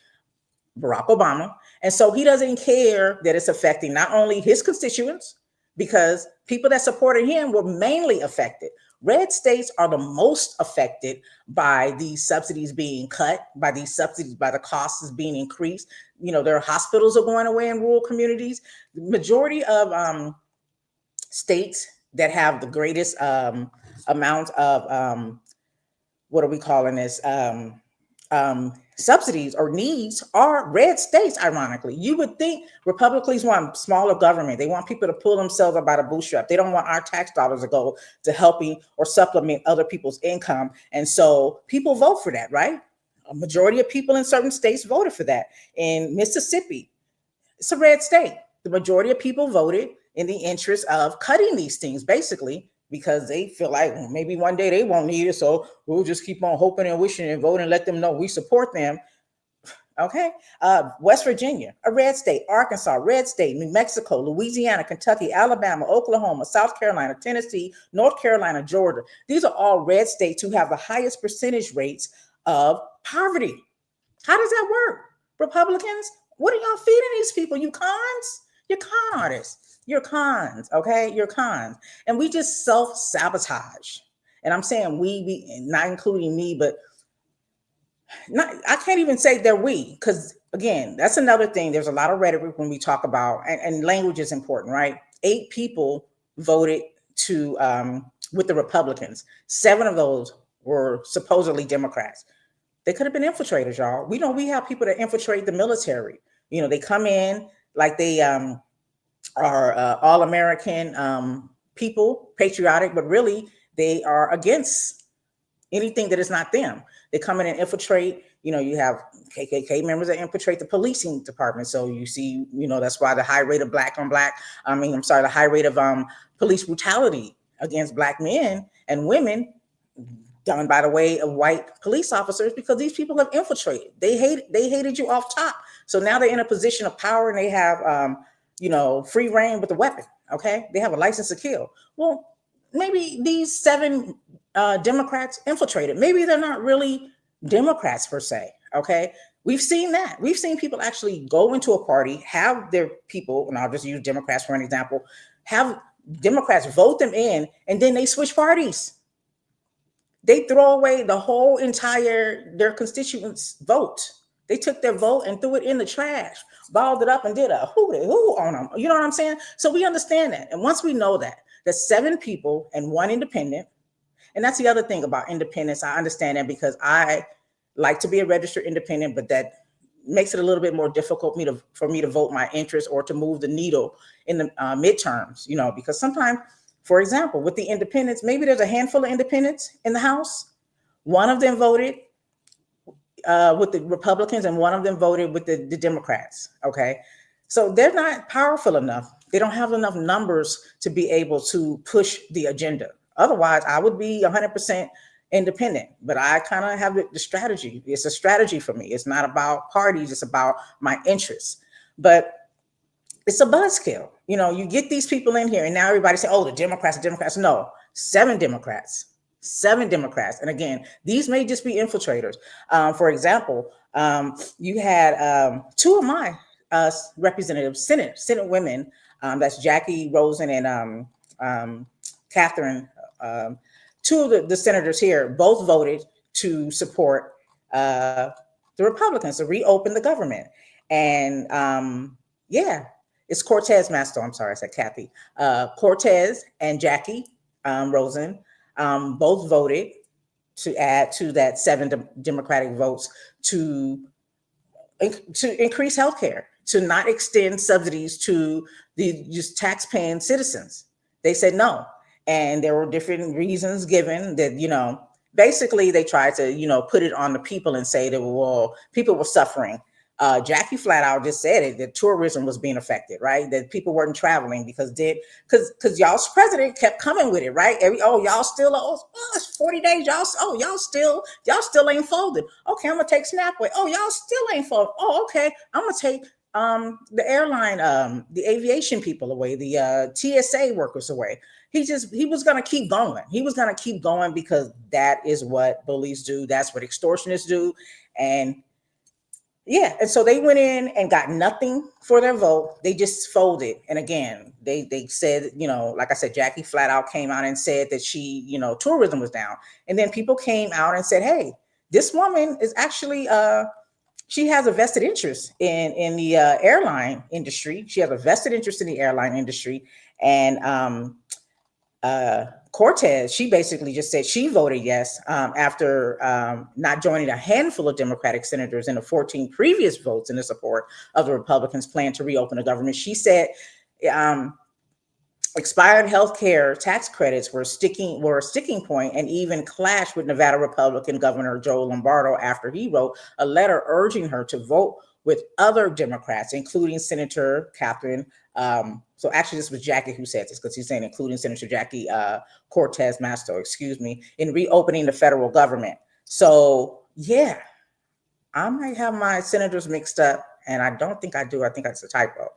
S1: Barack Obama. And so he doesn't care that it's affecting not only his constituents, because people that supported him were mainly affected. Red states are the most affected by these subsidies being cut, by the costs being increased. Their hospitals are going away in rural communities. The majority of states that have the greatest amount of what are we calling this? Subsidies or needs are red states. Ironically, you would think Republicans want smaller government. They want people to pull themselves up by the bootstrap. They don't want our tax dollars to go to helping or supplement other people's income. And so people vote for that, right? A majority of people in certain states voted for that. In Mississippi, it's a red state. The majority of people voted in the interest of cutting these things, basically, because they feel like maybe one day they won't need it. So we'll just keep on hoping and wishing and voting and let them know we support them. Okay. West Virginia, a red state. Arkansas, red state. New Mexico, Louisiana, Kentucky, Alabama, Oklahoma, South Carolina, Tennessee, North Carolina, Georgia. These are all red states who have the highest percentage rates of poverty. How does that work? Republicans, what are y'all feeding these people? You cons? You're con artists. You're cons, okay? You're cons. And we just self-sabotage. And I'm saying we not including me, but I can't even say they're we, because again, that's another thing. There's a lot of rhetoric when we talk about, and language is important, right? 8 people voted with the Republicans. 7 of those were supposedly Democrats. They could have been infiltrators, y'all. We have people that infiltrate the military. They come in like they are all-American people, patriotic, but really they are against anything that is not them. They come in and infiltrate. You have KKK members that infiltrate the policing department. So you see, that's why the high rate of the high rate of police brutality against Black men and women done by the way of white police officers, because these people have infiltrated. They hated you off top. So now they're in a position of power and they have free reign with the weapon. Okay, they have a license to kill. Well, maybe these 7 Democrats infiltrated. Maybe they're not really Democrats per se. Okay, we've seen that. We've seen people actually go into a party, have their people, and I'll just use Democrats for an example, have Democrats vote them in, and then they switch parties. They throw away the whole their constituents' vote. They took their vote and threw it in the trash, balled it up and did a who on them. You know what I'm saying? So we understand that. And once we know that 7 people and 1 independent, and that's the other thing about independence. I understand that because I like to be a registered independent, but that makes it a little bit more difficult for me to vote my interest or to move the needle in the midterms, because sometimes, for example, with the independents, maybe there's a handful of independents in the House. One of them voted with the Republicans and one of them voted with the Democrats. Okay. So they're not powerful enough. They don't have enough numbers to be able to push the agenda. Otherwise, I would be 100% independent, but I kind of have the strategy. It's a strategy for me. It's not about parties. It's about my interests. But it's a buzzkill. You get these people in here and now everybody say, oh, the Democrats. No, 7 Democrats. 7 Democrats. And again, these may just be infiltrators. For example, you had 2 of my representatives, Senate women, that's Jackie Rosen and Catherine, 2 of the senators here, both voted to support the Republicans to reopen the government. And it's Cortez Masto. I'm sorry, I said Kathy. Cortez and Jackie Rosen both voted to add to that 7 Democratic votes to increase healthcare. to not extend subsidies to the just tax-paying citizens. They said no. And there were different reasons given that, basically they tried to, put it on the people and say that, well, people were suffering. Jackie flat out just said it, that tourism was being affected, right? That people weren't traveling because y'all's president kept coming with it, right? Y'all still, it's 40 days. Y'all still ain't folded. Okay, I'm gonna take SNAP away. Oh, y'all still ain't folded. Oh, okay. I'm gonna take the airline, the aviation people away, the TSA workers away. He was gonna keep going. He was gonna keep going because that is what bullies do. That's what extortionists do. And yeah, and so they went in and got nothing for their vote. They just folded. And again, they said, like I said, Jackie flat out came out and said that tourism was down. And then people came out and said, hey, this woman is actually she has a vested interest in the airline industry. She has a vested interest in the airline industry. And Cortez, she basically just said she voted yes after not joining a handful of Democratic senators in the 14 previous votes in the support of the Republicans' plan to reopen the government. She said expired health care tax credits were a sticking point and even clashed with Nevada Republican Governor Joe Lombardo after he wrote a letter urging her to vote with other Democrats, including Senator Catherine. So actually, this was Jackie who said this because he's saying including Senator Jackie Cortez Masto, in reopening the federal government. So yeah, I might have my senators mixed up, and I don't think I do. I think that's a typo.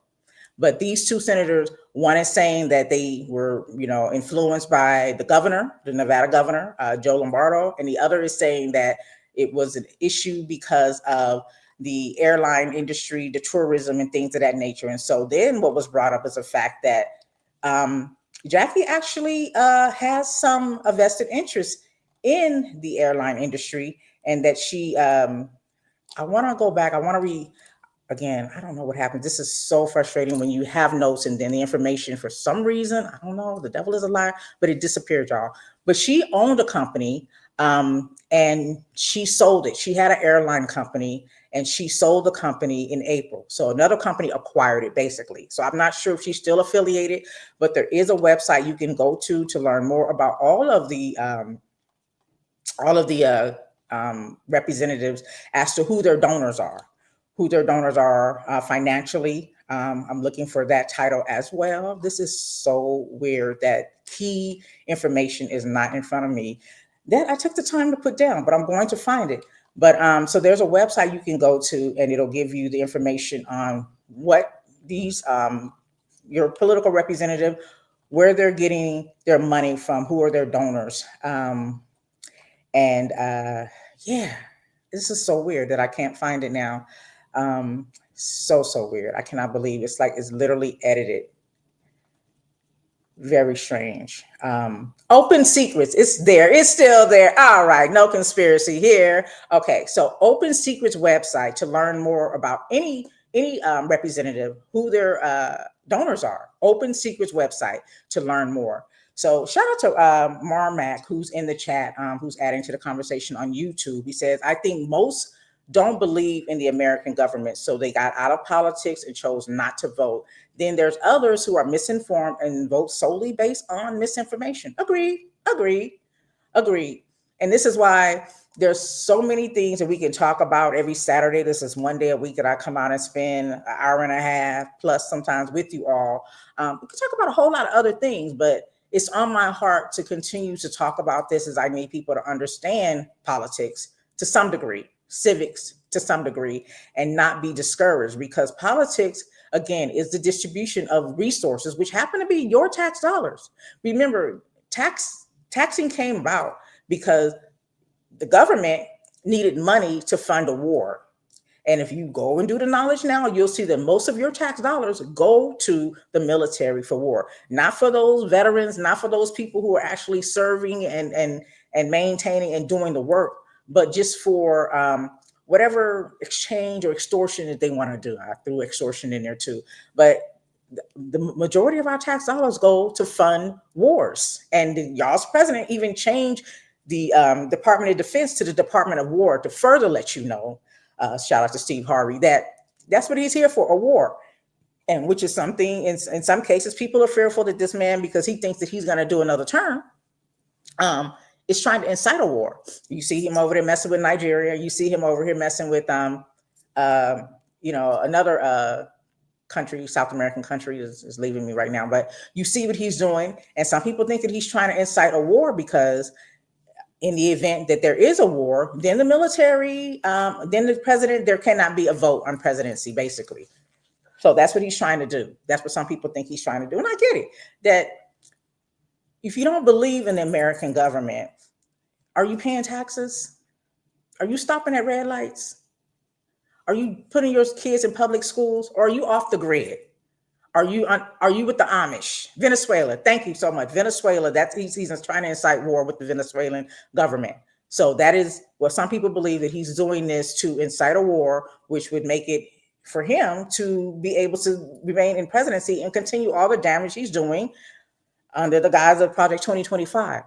S1: But these two senators, one is saying that they were, influenced by the governor, the Nevada governor, Joe Lombardo, and the other is saying that it was an issue because of the airline industry, the tourism, and things of that nature. And so then what was brought up is the fact that Jackie actually has a vested interest in the airline industry, and that she, I want to go back, I want to read. Again, I don't know what happened. This is so frustrating when you have notes and then the information, for some reason, I don't know, the devil is a liar, but it disappeared, y'all. But she owned a company and she sold it. She had an airline company and she sold the company in April. So another company acquired it, basically. So I'm not sure if she's still affiliated, but there is a website you can go to learn more about all of the representatives as to who their donors are. Financially. I'm looking for that title as well. This is so weird that key information is not in front of me that I took the time to put down, but I'm going to find it. But so there's a website you can go to and it'll give you the information on what these, your political representative, where they're getting their money from, who are their donors. Yeah, this is so weird that I can't find it now. So weird. I cannot believe it's literally edited. Very strange. Open Secrets. It's there. It's still there. All right. No conspiracy here. Okay. So Open Secrets website to learn more about any representative, who their donors are. Open Secrets website to learn more. So shout out to Marmac, who's in the chat, who's adding to the conversation on YouTube. He says, I think most don't believe in the American government, so they got out of politics and chose not to vote. Then there's others who are misinformed and vote solely based on misinformation. Agreed. And this is why there's so many things that we can talk about every Saturday. This is one day a week that I come out and spend an hour and a half plus sometimes with you all. We can talk about a whole lot of other things, but it's on my heart to continue to talk about this as I need people to understand politics to some degree, civics to some degree, and not be discouraged, because politics, again, is the distribution of resources, which happen to be your tax dollars. Remember, taxing came about because the government needed money to fund a war. And if you go and do the knowledge now, you'll see that most of your tax dollars go to the military for war, not for those veterans, not for those people who are actually serving and maintaining and doing the work, but just for whatever exchange or extortion that they want to do. I threw extortion in there too. But the majority of our tax dollars go to fund wars. And y'all's president even changed the Department of Defense to the Department of War to further let you know, shout out to Steve Harvey, that That's what he's here for, a war. And which is something, in some cases, people are fearful that this man, because he thinks that he's going to do another term, is trying to incite a war. You see him over there messing with Nigeria. You see him over here messing with, another country, South American country is leaving me right now. But you see what he's doing. And some people think that he's trying to incite a war because in the event that there is a war, then the military, then the president, there cannot be a vote on presidency, basically. So that's what he's trying to do. That's what some people think he's trying to do. And I get it, that if you don't believe in the American government, are you paying taxes? Are you stopping at red lights? Are you putting your kids in public schools? Or are you off the grid? Are you with the Amish? Venezuela, thank you so much. Venezuela, he's trying to incite war with the Venezuelan government. So that is what some people believe, that he's doing this to incite a war, which would make it for him to be able to remain in presidency and continue all the damage he's doing under the guise of Project 2025.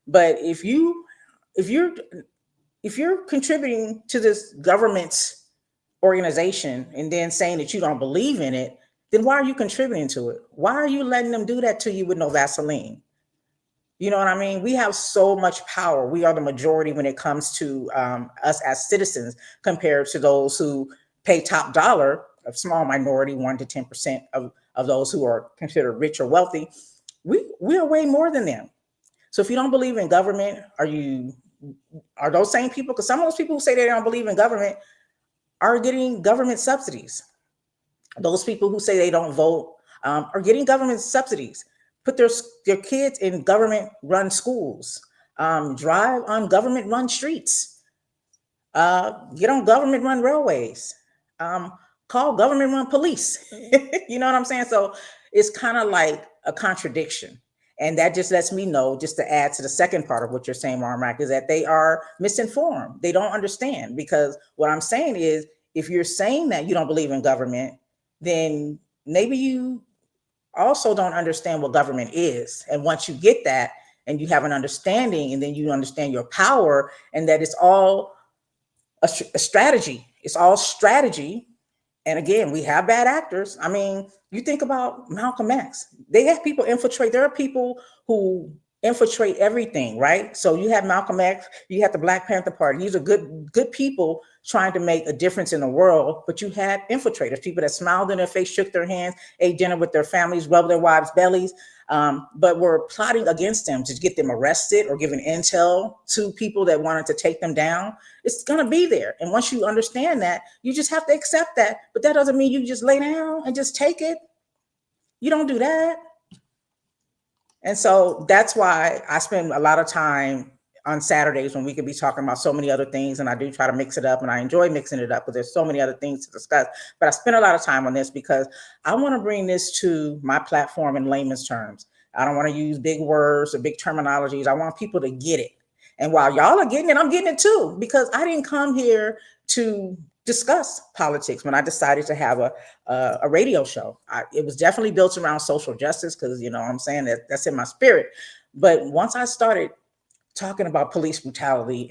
S1: But if you're contributing to this government's organization and then saying that you don't believe in it, then why are you contributing to it? Why are you letting them do that to you with no Vaseline? You know what I mean? We have so much power. We are the majority when it comes to us as citizens compared to those who pay top dollar, a small minority, 1 to 10% of those who are considered rich or wealthy. We are way more than them. So if you don't believe in government, are those same people? Because some of those people who say they don't believe in government are getting government subsidies. Those people who say they don't vote are getting government subsidies. Put their kids in government-run schools. Drive on government-run streets. Get on government-run railways. Call government-run police. You know what I'm saying? So it's kind of like a contradiction. And that just lets me know, just to add to the second part of what you're saying, Marmac, is that they are misinformed. They don't understand, because what I'm saying is, if you're saying that you don't believe in government, then maybe you also don't understand what government is. And once you get that and you have an understanding, and then you understand your power, and that it's all a strategy. It's all strategy. And again, we have bad actors. I mean, you think about Malcolm X. They have people infiltrate. There are people who infiltrate everything, right? So you have Malcolm X, you have the Black Panther Party. These are good people trying to make a difference in the world. But you had infiltrators, people that smiled in their face, shook their hands, ate dinner with their families, rubbed their wives' bellies, but were plotting against them to get them arrested or giving intel to people that wanted to take them down. It's going to be there. And once you understand that, you just have to accept that. But that doesn't mean you just lay down and just take it. You don't do that. And so that's why I spend a lot of time on Saturdays when we could be talking about so many other things. And I do try to mix it up, and I enjoy mixing it up because there's so many other things to discuss. But I spend a lot of time on this because I want to bring this to my platform in layman's terms. I don't want to use big words or big terminologies. I want people to get it. And while y'all are getting it, I'm getting it too, because I didn't come here to discuss politics when I decided to have a radio show. It was definitely built around social justice, because, you know what I'm saying, that's in my spirit. But once I started talking about police brutality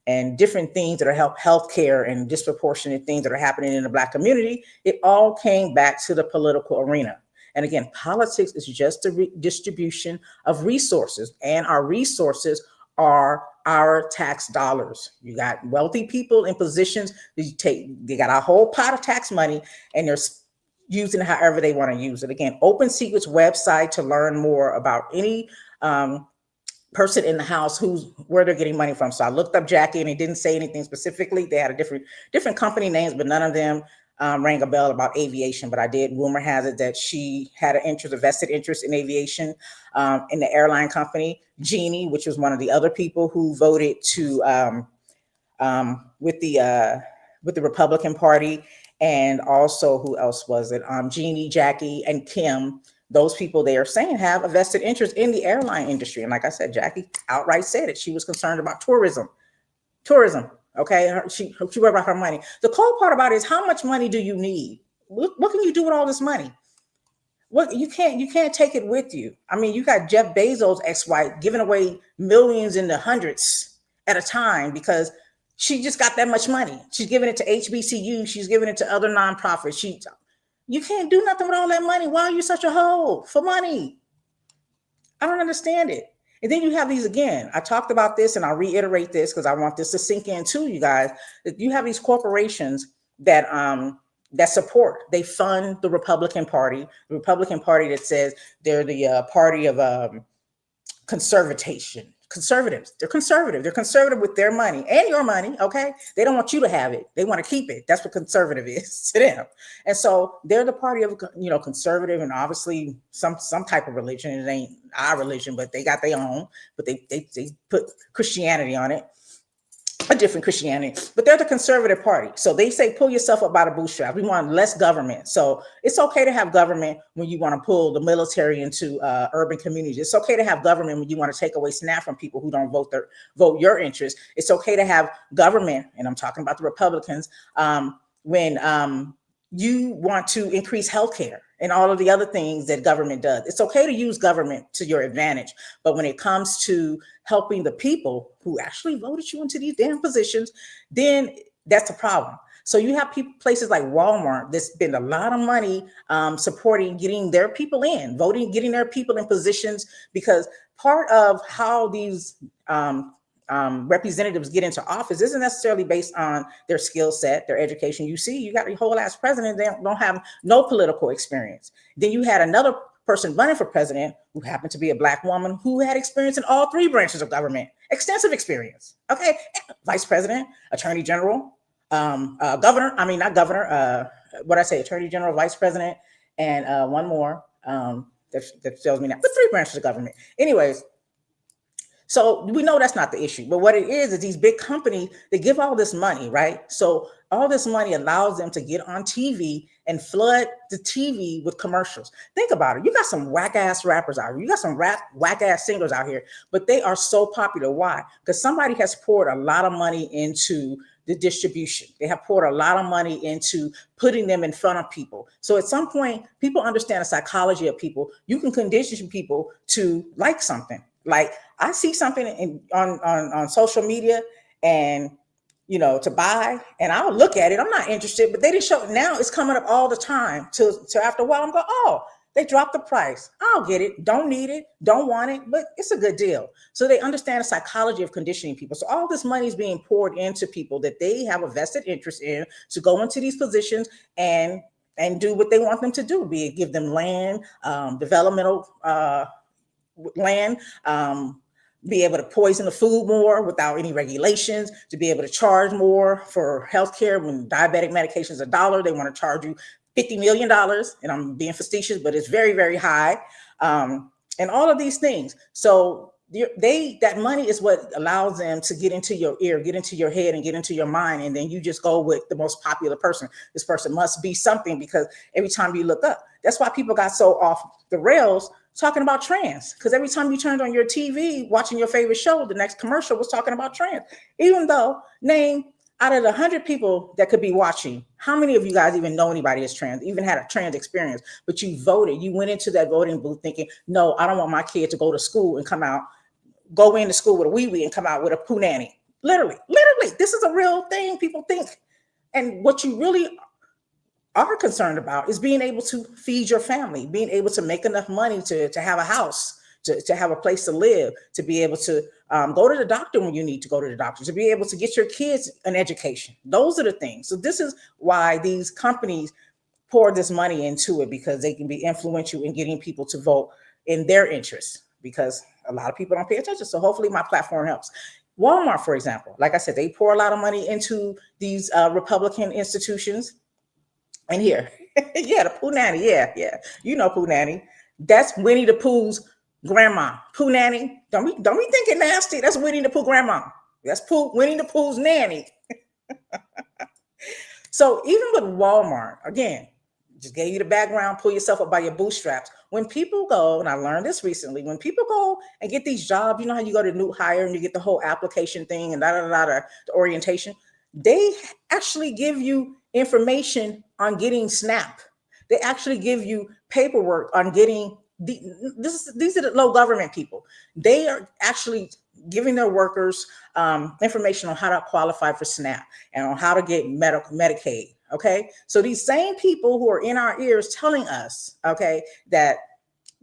S1: and different things that are healthcare and disproportionate things that are happening in the Black community, it all came back to the political arena. And again, politics is just a distribution of resources, and our resources are our tax dollars. You got wealthy people in positions, they got a whole pot of tax money, and they're using it however they want to use it. Again, Open Secret's website to learn more about any person in the house where they're getting money from. So I looked up Jackie, and it didn't say anything specifically. They had a different company names, but none of them rang a bell about aviation. But I did. Rumor has it that she had a vested interest in aviation, in the airline company. Jeannie, which was one of the other people who voted to with the Republican Party, and also who else was it? Jeannie, Jackie, and Kim. Those people, they are saying, have a vested interest in the airline industry. And like I said, Jackie outright said it. She was concerned about tourism. Okay, she worried about her money. The cold part about it is, how much money do you need? What can you do with all this money? What you can't take it with you. I mean, you got Jeff Bezos' ex-wife giving away millions in the hundreds at a time because She just got that much money. She's giving it to HBCU. She's giving it to other nonprofits. You can't do nothing with all that money. Why are you such a hoe for money? I don't understand it. And then you have these again. I talked about this and I'll reiterate this because I want this to sink in too, you guys. That you have these corporations that that support, they fund the Republican Party that says they're the party of conservation. Conservatives. They're conservative. They're conservative with their money and your money. Okay. They don't want you to have it. They want to keep it. That's what conservative is to them. And so they're the party of, conservative and obviously some type of religion. It ain't our religion, but they got their own, but they put Christianity on it. A different Christianity, but they're the conservative party. So they say, pull yourself up by the bootstrap. We want less government. So it's okay to have government when you want to pull the military into urban communities. It's okay to have government when you want to take away SNAP from people who don't vote your interest. It's okay to have government, and I'm talking about the Republicans, when you want to increase healthcare and all of the other things that government does. It's okay to use government to your advantage. But when it comes to helping the people who actually voted you into these damn positions, then that's a problem. So you have places like Walmart that spend a lot of money supporting getting their people in, getting their people in positions, because part of how these representatives get into office isn't necessarily based on their skill set, their education. You see, you got a whole ass president that don't have no political experience. Then you had another person running for president who happened to be a Black woman who had experience in all three branches of government, extensive experience. Okay, vice president, attorney general, governor. I mean, not governor. Attorney general, vice president, and one more. That tells me now, but three branches of government. Anyways. So we know that's not the issue, but what it is these big companies, they give all this money, right? So all this money allows them to get on TV and flood the TV with commercials. Think about it. You got some whack ass rappers out here. You got some whack ass singers out here, but they are so popular. Why? Because somebody has poured a lot of money into the distribution. They have poured a lot of money into putting them in front of people. So at some point, people understand the psychology of people. You can condition people to like something. Like I see something on social media and, to buy, and I'll look at it. I'm not interested, but they didn't show it. Now it's coming up all the time to after a while I'm going, oh, they dropped the price. I'll get it. Don't need it. Don't want it, but it's a good deal. So they understand the psychology of conditioning people. So all this money is being poured into people that they have a vested interest in to go into these positions and do what they want them to do, be it give them land, developmental land, be able to poison the food more without any regulations, to be able to charge more for healthcare. When diabetic medication is $1, they want to charge you $50 million. And I'm being facetious, but it's very, very high. And all of these things. So that money is what allows them to get into your ear, get into your head, and get into your mind. And then you just go with the most popular person. This person must be something, because every time you look up, that's why people got so off the rails talking about trans, because every time you turned on your TV watching your favorite show, the next commercial was talking about trans. Even though, name out of the 100 people that could be watching, how many of you guys even know anybody that's trans, even had a trans experience? But you voted, you went into that voting booth thinking, no, I don't want my kid to go to school and go into school with a wee and come out with a poo nanny. Literally, this is a real thing people think. And what you really are concerned about is being able to feed your family, being able to make enough money to have a house, to have a place to live, to be able to go to the doctor when you need to go to the doctor, to be able to get your kids an education. Those are the things. So this is why these companies pour this money into it, because they can be influential in getting people to vote in their interests, because a lot of people don't pay attention. So hopefully my platform helps. Walmart, for example, like I said, they pour a lot of money into these Republican institutions. And here, yeah, the Pooh Nanny, yeah, you know Pooh Nanny. That's Winnie the Pooh's grandma. Pooh Nanny, don't be thinking nasty. That's Winnie the Pooh grandma. That's Winnie the Pooh's nanny. So even with Walmart, again, just gave you the background, pull yourself up by your bootstraps. When people go, and I learned this recently, when people go and get these jobs, you know how you go to new hire and you get the whole application thing and the orientation, they actually give you information on getting SNAP. They actually give you paperwork on getting These are the low government people. They are actually giving their workers information on how to qualify for SNAP and on how to get Medicaid. Okay, so these same people who are in our ears telling us, okay, that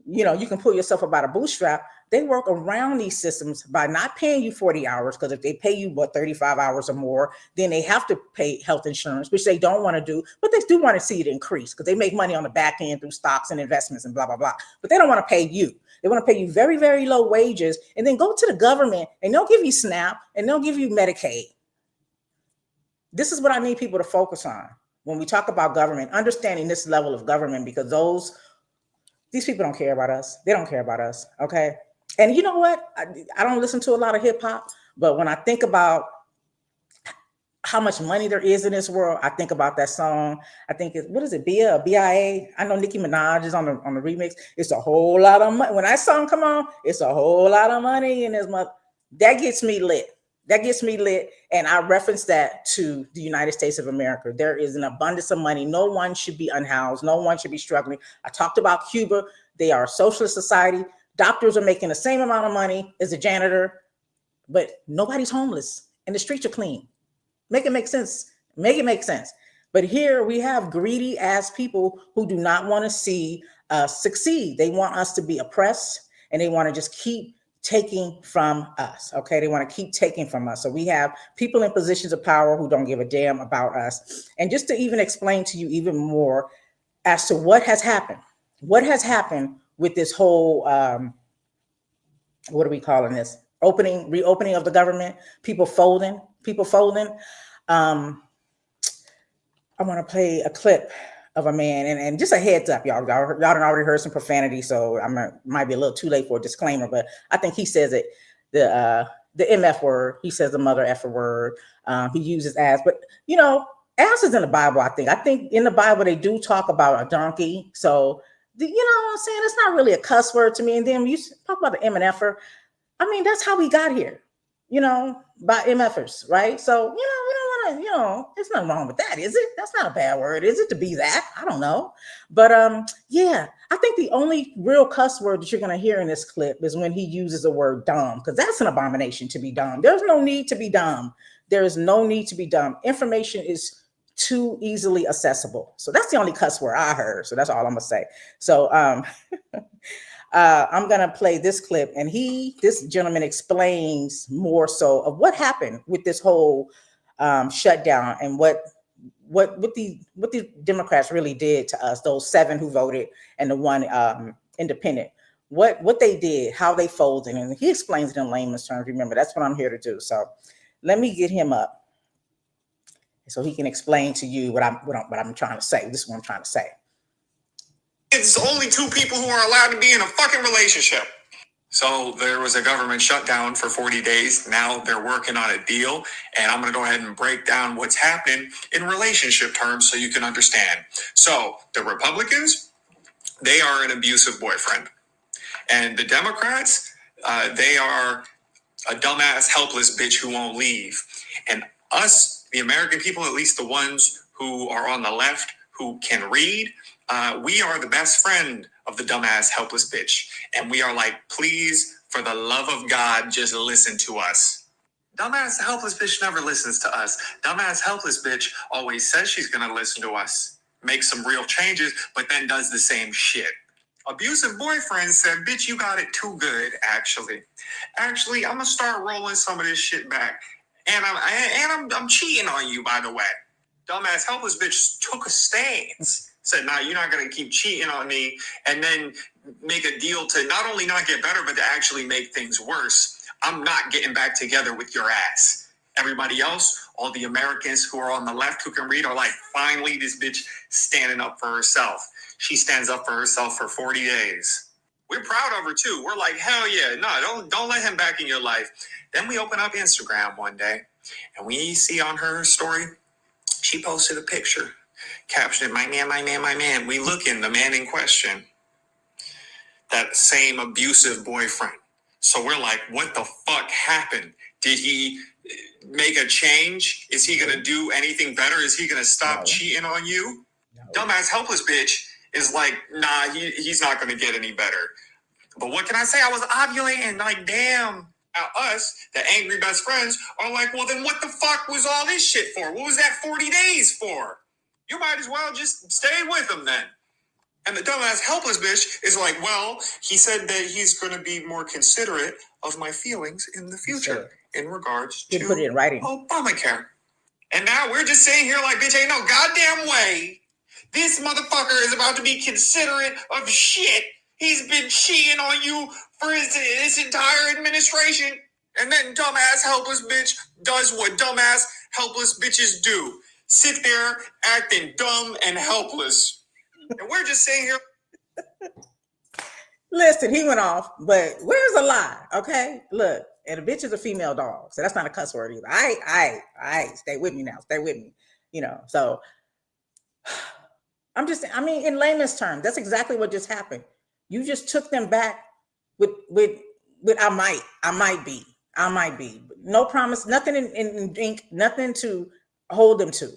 S1: you can pull yourself up by the bootstrap. They work around these systems by not paying you 40 hours, because if they pay you 35 hours or more, then they have to pay health insurance, which they don't want to do, but they do want to see it increase because they make money on the back end through stocks and investments and blah, blah, blah. But they don't want to pay you. They want to pay you very, very low wages and then go to the government and they'll give you SNAP and they'll give you Medicaid. This is what I need people to focus on when we talk about government, understanding this level of government, because these people don't care about us. They don't care about us. Okay. And you know what? I don't listen to a lot of hip hop, but when I think about how much money there is in this world, I think about that song. I think what is it? BIA or BIA? I know Nicki Minaj is on the remix. It's a whole lot of money. When that song come on, it's a whole lot of money in this month. That gets me lit. That gets me lit. And I reference that to the United States of America. There is an abundance of money. No one should be unhoused. No one should be struggling. I talked about Cuba. They are a socialist society. Doctors are making the same amount of money as a janitor, but nobody's homeless and the streets are clean. Make it make sense. Make it make sense. But here we have greedy ass people who do not want to see us succeed. They want us to be oppressed and they want to just keep taking from us. Okay. They want to keep taking from us. So we have people in positions of power who don't give a damn about us. And just to even explain to you even more as to what has happened with this whole, what are we calling this? Reopening of the government, people folding. I want to play a clip of a man, and just a heads up, y'all done already heard some profanity, so might be a little too late for a disclaimer, but I think he says it, the MF word, he says the mother effer word, he uses ass, but ass is in the Bible. I think in the Bible they do talk about a donkey, so you know what I'm saying? It's not really a cuss word to me. And then when you talk about the MFer, I mean, that's how we got here, by MFers, right? So, we don't want to, there's nothing wrong with that, is it? That's not a bad word, is it, to be that? I don't know. But yeah, I think the only real cuss word that you're going to hear in this clip is when he uses the word dumb, because that's an abomination to be dumb. There's no need to be dumb. There is no need to be dumb. Information is too easily accessible. So that's the only cuss word I heard. So that's all I'm going to say. So I'm going to play this clip, and this gentleman explains more so of what happened with this whole shutdown and what the Democrats really did to us, those 7 who voted and the 1 independent, what they did, how they folded, and he explains it in layman's terms. Remember, that's what I'm here to do. So let me get him up so he can explain to you what I'm trying to say. This is what I'm trying to say.
S6: It's only 2 people who are allowed to be in a fucking relationship. So there was a government shutdown for 40 days. Now they're working on a deal, and I'm going to go ahead and break down what's happening in relationship terms so you can understand. So the Republicans, they are an abusive boyfriend. And the Democrats, they are a dumbass, helpless bitch who won't leave. And us, the American people, at least the ones who are on the left, who can read, we are the best friend of the dumbass, helpless bitch. And we are like, please, for the love of God, just listen to us. Dumbass, helpless bitch never listens to us. Dumbass, helpless bitch always says she's going to listen to us, make some real changes, but then does the same shit. Abusive boyfriend said, bitch, you got it too good, actually. Actually, I'm going to start rolling some of this shit back. And I'm cheating on you, by the way. Dumbass, helpless bitch took a stance. Said, nah, you're not going to keep cheating on me, and then make a deal to not only not get better, but to actually make things worse. I'm not getting back together with your ass. Everybody else, all the Americans who are on the left who can read, are like, finally, this bitch standing up for herself. She stands up for herself for 40 days. We're proud of her, too. We're like, hell yeah, no, don't let him back in your life. Then we open up Instagram one day, and we see on her story, she posted a picture. Captioned, my man. We look in the man in question, that same abusive boyfriend. So we're like, what the fuck happened? Did he make a change? Is he going to do anything better? Is he going to stop cheating on you? No. Dumbass, helpless bitch is like, nah, he's not going to get any better. But what can I say? I was ovulating. Like, damn. Now us, the angry best friends, are like, well, then what the fuck was all this shit for? What was that 40 days for? You might as well just stay with him then. And the dumbass helpless bitch is like, well, he said that he's going to be more considerate of my feelings in the future in regards to
S1: put it in writing.
S6: Obamacare. And now we're just sitting here like, bitch, ain't no goddamn way this motherfucker is about to be considerate of shit. He's been cheating on you for his entire administration. And then dumbass helpless bitch does what dumbass helpless bitches do. Sit there acting dumb and helpless. And we're just sitting here.
S1: Listen, he went off, but where's the lie? Okay, look, and a bitch is a female dog, so that's not a cuss word either. I stay with me now. Stay with me. So I mean, in layman's terms, that's exactly what just happened. You just took them back with I might be. No promise, nothing in ink, nothing to hold them to.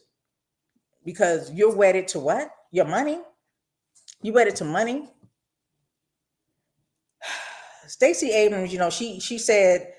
S1: Because you're wedded to what? Your money? You wedded to money? Stacey Abrams, she said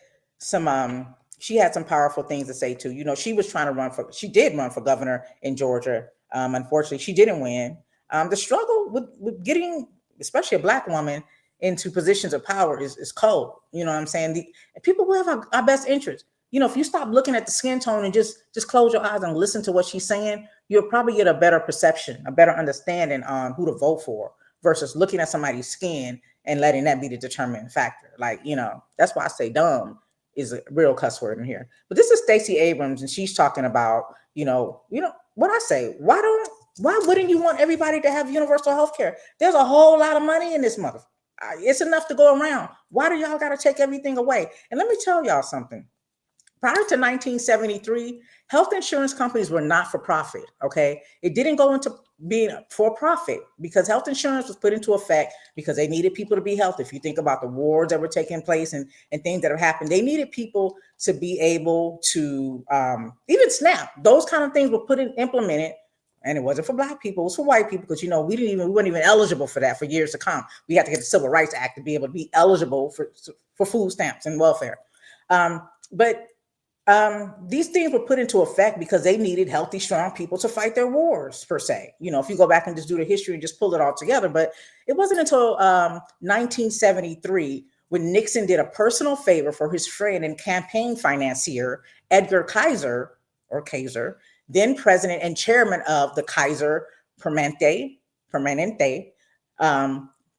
S1: she had some powerful things to say too. She was trying to she did run for governor in Georgia. Unfortunately, she didn't win. The struggle with getting, especially a Black woman, into positions of power is cold. You know what I'm saying? People will have our best interest. If you stop looking at the skin tone and just close your eyes and listen to what she's saying, you'll probably get a better perception, a better understanding on who to vote for versus looking at somebody's skin and letting that be the determining factor. That's why I say dumb is a real cuss word in here. But this is Stacey Abrams, and she's talking about, what I say, why wouldn't you want everybody to have universal health care? There's a whole lot of money in this mother. It's enough to go around. Why do y'all got to take everything away? And let me tell y'all something. Prior to 1973, health insurance companies were not for profit, okay? It didn't go into being for profit because health insurance was put into effect because they needed people to be healthy. If you think about the wars that were taking place and things that have happened, they needed people to be able to even SNAP. Those kind of things were implemented, and it wasn't for Black people, it was for white people because, we weren't even eligible for that for years to come. We had to get the Civil Rights Act to be able to be eligible for food stamps and welfare. But these things were put into effect because they needed healthy, strong people to fight their wars, per se. If you go back and just do the history and just pull it all together. But it wasn't until 1973 when Nixon did a personal favor for his friend and campaign financier, Edgar Kaiser, then president and chairman of the Kaiser Permanente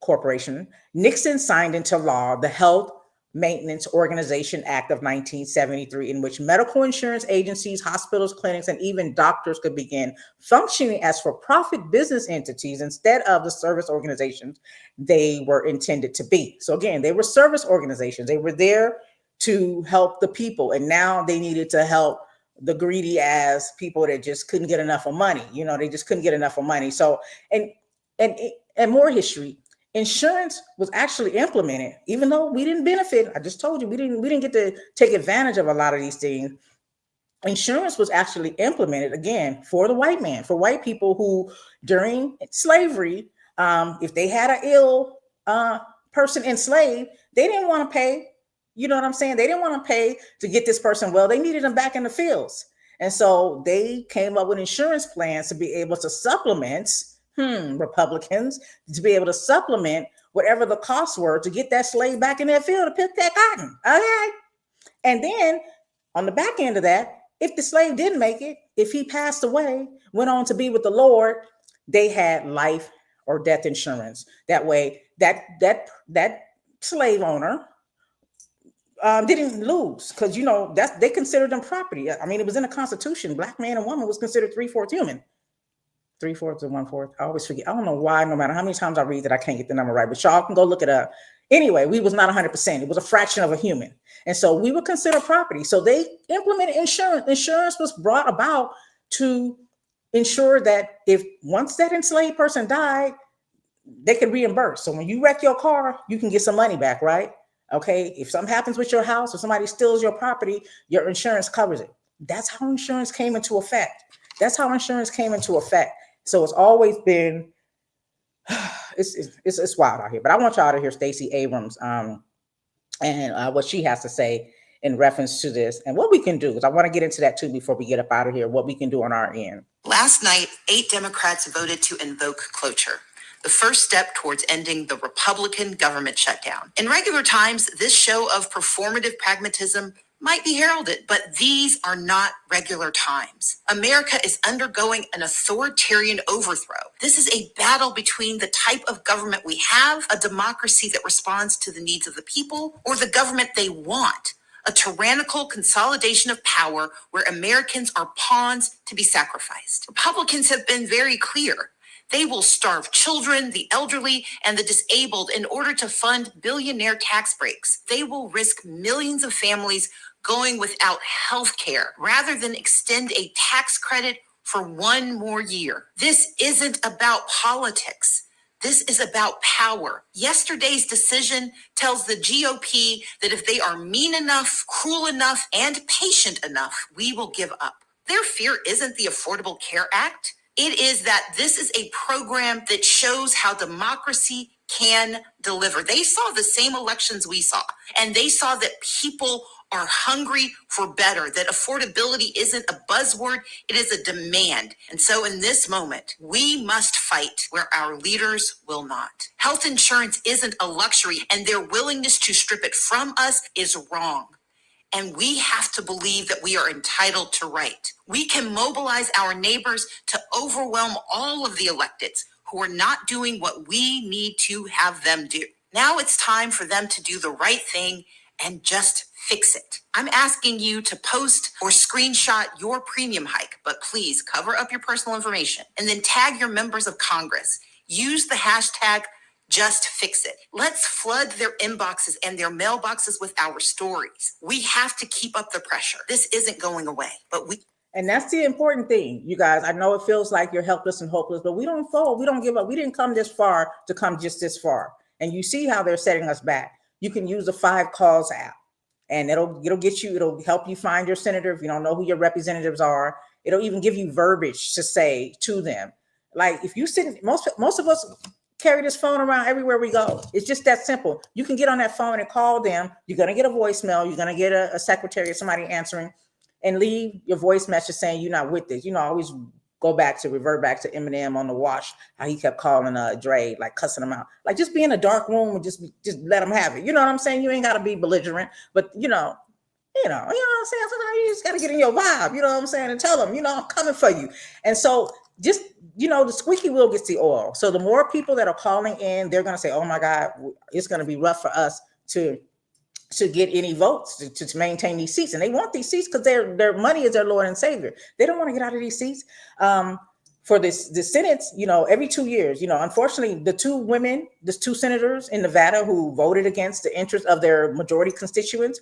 S1: Corporation. Nixon signed into law the Health Maintenance Organization Act of 1973, in which medical insurance agencies, hospitals, clinics, and even doctors could begin functioning as for-profit business entities instead of the service organizations they were intended to be. So again, they were service organizations. They were there to help the people, and now they needed to help the greedy ass people that just couldn't get enough of money. They just couldn't get enough of money. So, and more history. Insurance was actually implemented, even though we didn't benefit. I just told you we didn't get to take advantage of a lot of these things. Insurance was actually implemented again for the white man, for white people who during slavery, if they had an ill person enslaved, they didn't want to pay. You know what I'm saying? They didn't want to pay to get this person well. They needed them back in the fields. And so they came up with insurance plans to be able to supplement Republicans, to be able to supplement whatever the costs were to get that slave back in that field to pick that cotton. Okay. And then on the back end of that, if the slave didn't make it, if he passed away, went on to be with the Lord, they had life or death insurance. That way, that slave owner didn't lose because they considered them property. I mean, it was in the Constitution. Black man and woman was considered 3/4 human. 3/4 or 1/4. I always forget. I don't know why, no matter how many times I read that, I can't get the number right, but y'all can go look it up. Anyway, we was not 100%. It was a fraction of a human. And so we were considered property. So they implemented insurance. Insurance was brought about to ensure that once that enslaved person died, they could reimburse. So when you wreck your car, you can get some money back, right? Okay. If something happens with your house or somebody steals your property, your insurance covers it. That's how insurance came into effect. So it's always been it's wild out here. But I want y'all to hear Stacey Abrams and what she has to say in reference to this and what we can do. Because I want to get into that too before we get up out of here. What we can do on our end.
S7: Last night, 8 Democrats voted to invoke cloture, the first step towards ending the Republican government shutdown. In regular times, this show of performative pragmatism might be heralded, but these are not regular times. America is undergoing an authoritarian overthrow. This is a battle between the type of government we have, a democracy that responds to the needs of the people, or the government they want, a tyrannical consolidation of power where Americans are pawns to be sacrificed. Republicans have been very clear. They will starve children, the elderly, and the disabled in order to fund billionaire tax breaks. They will risk millions of families going without health care rather than extend a tax credit for 1 more year. This isn't about politics. This is about power. Yesterday's decision tells the GOP that if they are mean enough, cruel enough, and patient enough, we will give up. Their fear isn't the Affordable Care Act. It is that this is a program that shows how democracy can deliver. They saw the same elections we saw, and they saw that people are hungry for better, that affordability isn't a buzzword, it is a demand. And so in this moment, we must fight where our leaders will not. Health insurance isn't a luxury, and their willingness to strip it from us is wrong. And we have to believe that we are entitled to right. We can mobilize our neighbors to overwhelm all of the electeds who are not doing what we need to have them do. Now it's time for them to do the right thing and just fix it. I'm asking you to post or screenshot your premium hike, but please cover up your personal information and then tag your members of Congress. Use the hashtag Just Fix It. Let's flood their inboxes and their mailboxes with our stories. We have to keep up the pressure. This isn't going away, but we.
S1: And that's the important thing, you guys. I know it feels like you're helpless and hopeless, but we don't fold. We don't give up. We didn't come this far to come just this far. And you see how they're setting us back. You can use the 5 Calls app, and it'll get you. It'll help you find your senator if you don't know who your representatives are. It'll even give you verbiage to say to them. Like if you sit, most of us carry this phone around everywhere we go. It's just that simple. You can get on that phone and call them. You're going to get a voicemail. You're going to get a secretary or somebody answering and leave your voice message saying you're not with this. Always revert back to Eminem on the Wash, how he kept calling Dre, like cussing him out. Like just be in a dark room and just let him have it. You know what I'm saying? You ain't got to be belligerent, but you know what I'm saying? Sometimes you just got to get in your vibe, you know what I'm saying? And tell them, I'm coming for you. And so just, the squeaky wheel gets the oil. So the more people that are calling in, they're going to say, oh my God, it's going to be rough for us to get any votes to maintain these seats. And they want these seats because their money is their Lord and Savior. They don't want to get out of these seats. For the Senate, every 2 years, unfortunately, the two senators in Nevada who voted against the interest of their majority constituents,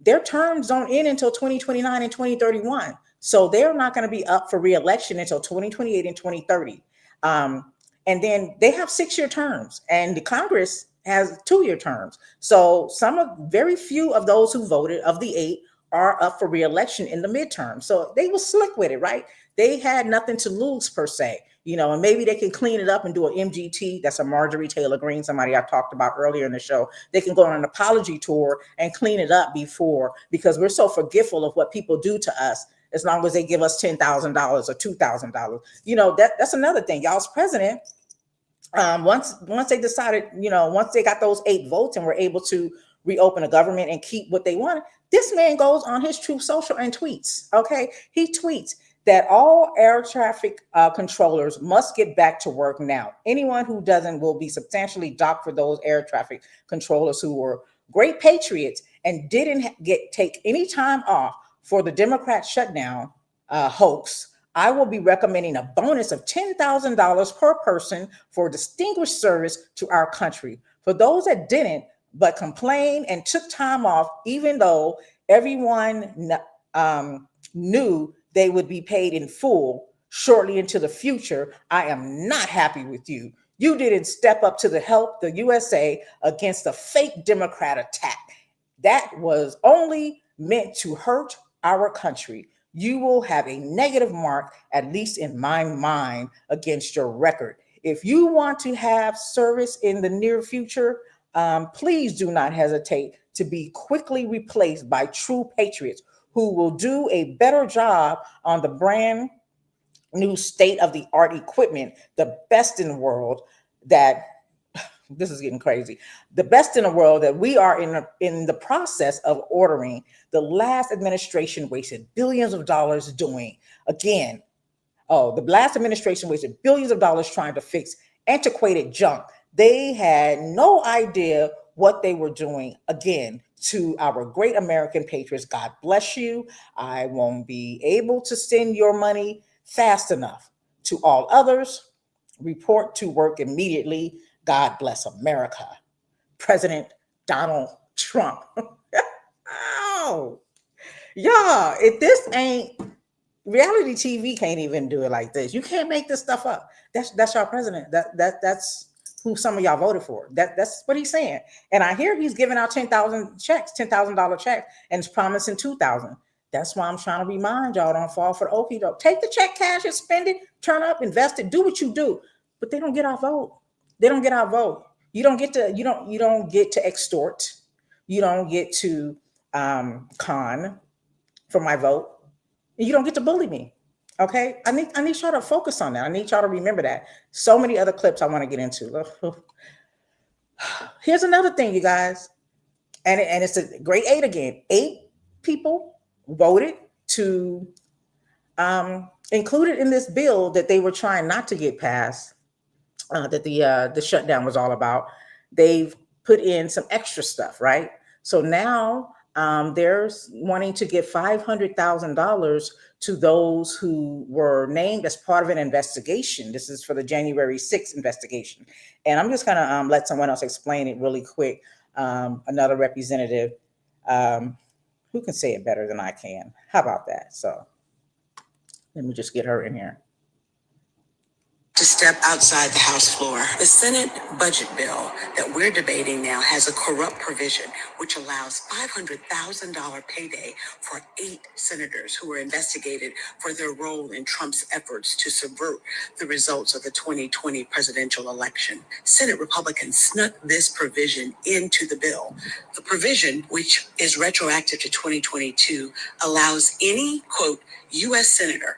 S1: their terms don't end until 2029 and 2031. So they're not going to be up for re-election until 2028 and 2030. And then they have 6-year terms, and the Congress has 2-year terms. So very few of those who voted, of the 8, are up for re-election in the midterm. So they were slick with it, right? They had nothing to lose per se, and maybe they can clean it up and do an MGT. That's a Marjorie Taylor Greene, somebody I talked about earlier in the show. They can go on an apology tour and clean it up because we're so forgetful of what people do to us. As long as they give us $10,000 or $2,000, that's another thing. Y'all's president, once they decided, once they got those 8 votes and were able to reopen a government and keep what they wanted, this man goes on his Truth Social and tweets. Okay, he tweets that all air traffic controllers must get back to work now. Anyone who doesn't will be substantially docked for those air traffic controllers who were great patriots and didn't take any time off for the Democrat shutdown hoax. I will be recommending a bonus of $10,000 per person for distinguished service to our country. For those that didn't, but complained and took time off, even though everyone knew they would be paid in full shortly into the future, I am not happy with you. You didn't step up to the help the USA against a fake Democrat attack. That was only meant to hurt our country. You will have a negative mark, at least in my mind, against your record. If you want to have service in the near future, please do not hesitate to be quickly replaced by true patriots who will do a better job on the brand new state of the art equipment, the best in the world that this is getting crazy. The best in the world that we are in the process of ordering. The last administration wasted billions of dollars doing. Again, the last administration wasted billions of dollars trying to fix antiquated junk. They had no idea what they were doing. Again, to our great American patriots, God bless you. I won't be able to send your money fast enough. To all others, report to work immediately. God bless America. President Donald Trump. Oh, yeah, if this ain't reality TV, can't even do it like this. You can't make this stuff up. That's our president. That's who some of y'all voted for. That's what he's saying. And I hear he's giving out 10,000 checks, $10,000 checks, and is promising 2,000. That's why I'm trying to remind y'all, don't fall for the okie doke. Take the check, cash it, spend it, turn up, invest it, do what you do. But they don't get our vote. They don't get our vote. You don't get to extort. You don't get to con for my vote. You don't get to bully me. Okay. I need y'all to focus on that. I need y'all to remember that. So many other clips I want to get into. Here's another thing, you guys. And it's a grade 8 again. 8 people voted to include it in this bill that they were trying not to get passed, that the shutdown was all about. They've put in some extra stuff, right? So now they're wanting to give $500,000 to those who were named as part of an investigation. This is for the January 6th investigation. And I'm just going to let someone else explain it really quick. Another representative who can say it better than I can. How about that? So let me just get her in here.
S7: To step outside the House floor. The Senate budget bill that we're debating now has a corrupt provision which allows $500,000 payday for 8 senators who were investigated for their role in Trump's efforts to subvert the results of the 2020 presidential election. Senate Republicans snuck this provision into the bill. The provision, which is retroactive to 2022, allows any, quote, U.S. senator,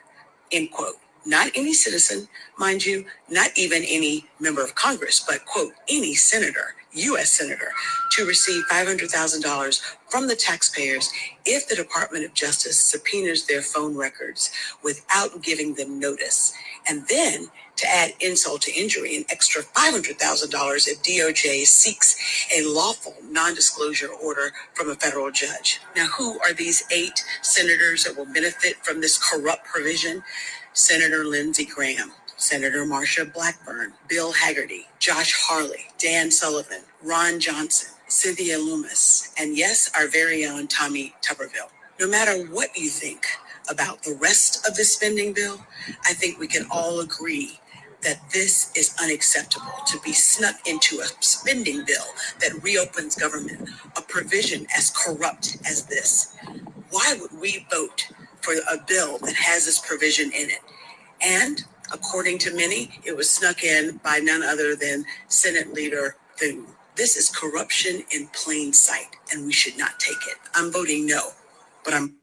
S7: end quote, not any citizen, mind you, not even any member of Congress, but, quote, any senator, U.S. senator, to receive $500,000 from the taxpayers if the Department of Justice subpoenas their phone records without giving them notice. And then, to add insult to injury, an extra $500,000 if DOJ seeks a lawful non-disclosure order from a federal judge. Now, who are these 8 senators that will benefit from this corrupt provision? Senator Lindsey Graham, Senator Marsha Blackburn, Bill Hagerty, Josh Hawley, Dan Sullivan, Ron Johnson, Cynthia Loomis, and yes, our very own Tommy Tuberville. No matter what you think about the rest of the spending bill, I think we can all agree that this is unacceptable to be snuck into a spending bill that reopens government, a provision as corrupt as this. Why would we vote for a bill that has this provision in it? And according to many, it was snuck in by none other than Senate Leader Thune. This is corruption in plain sight, and we should not take it. I'm voting no, but I'm.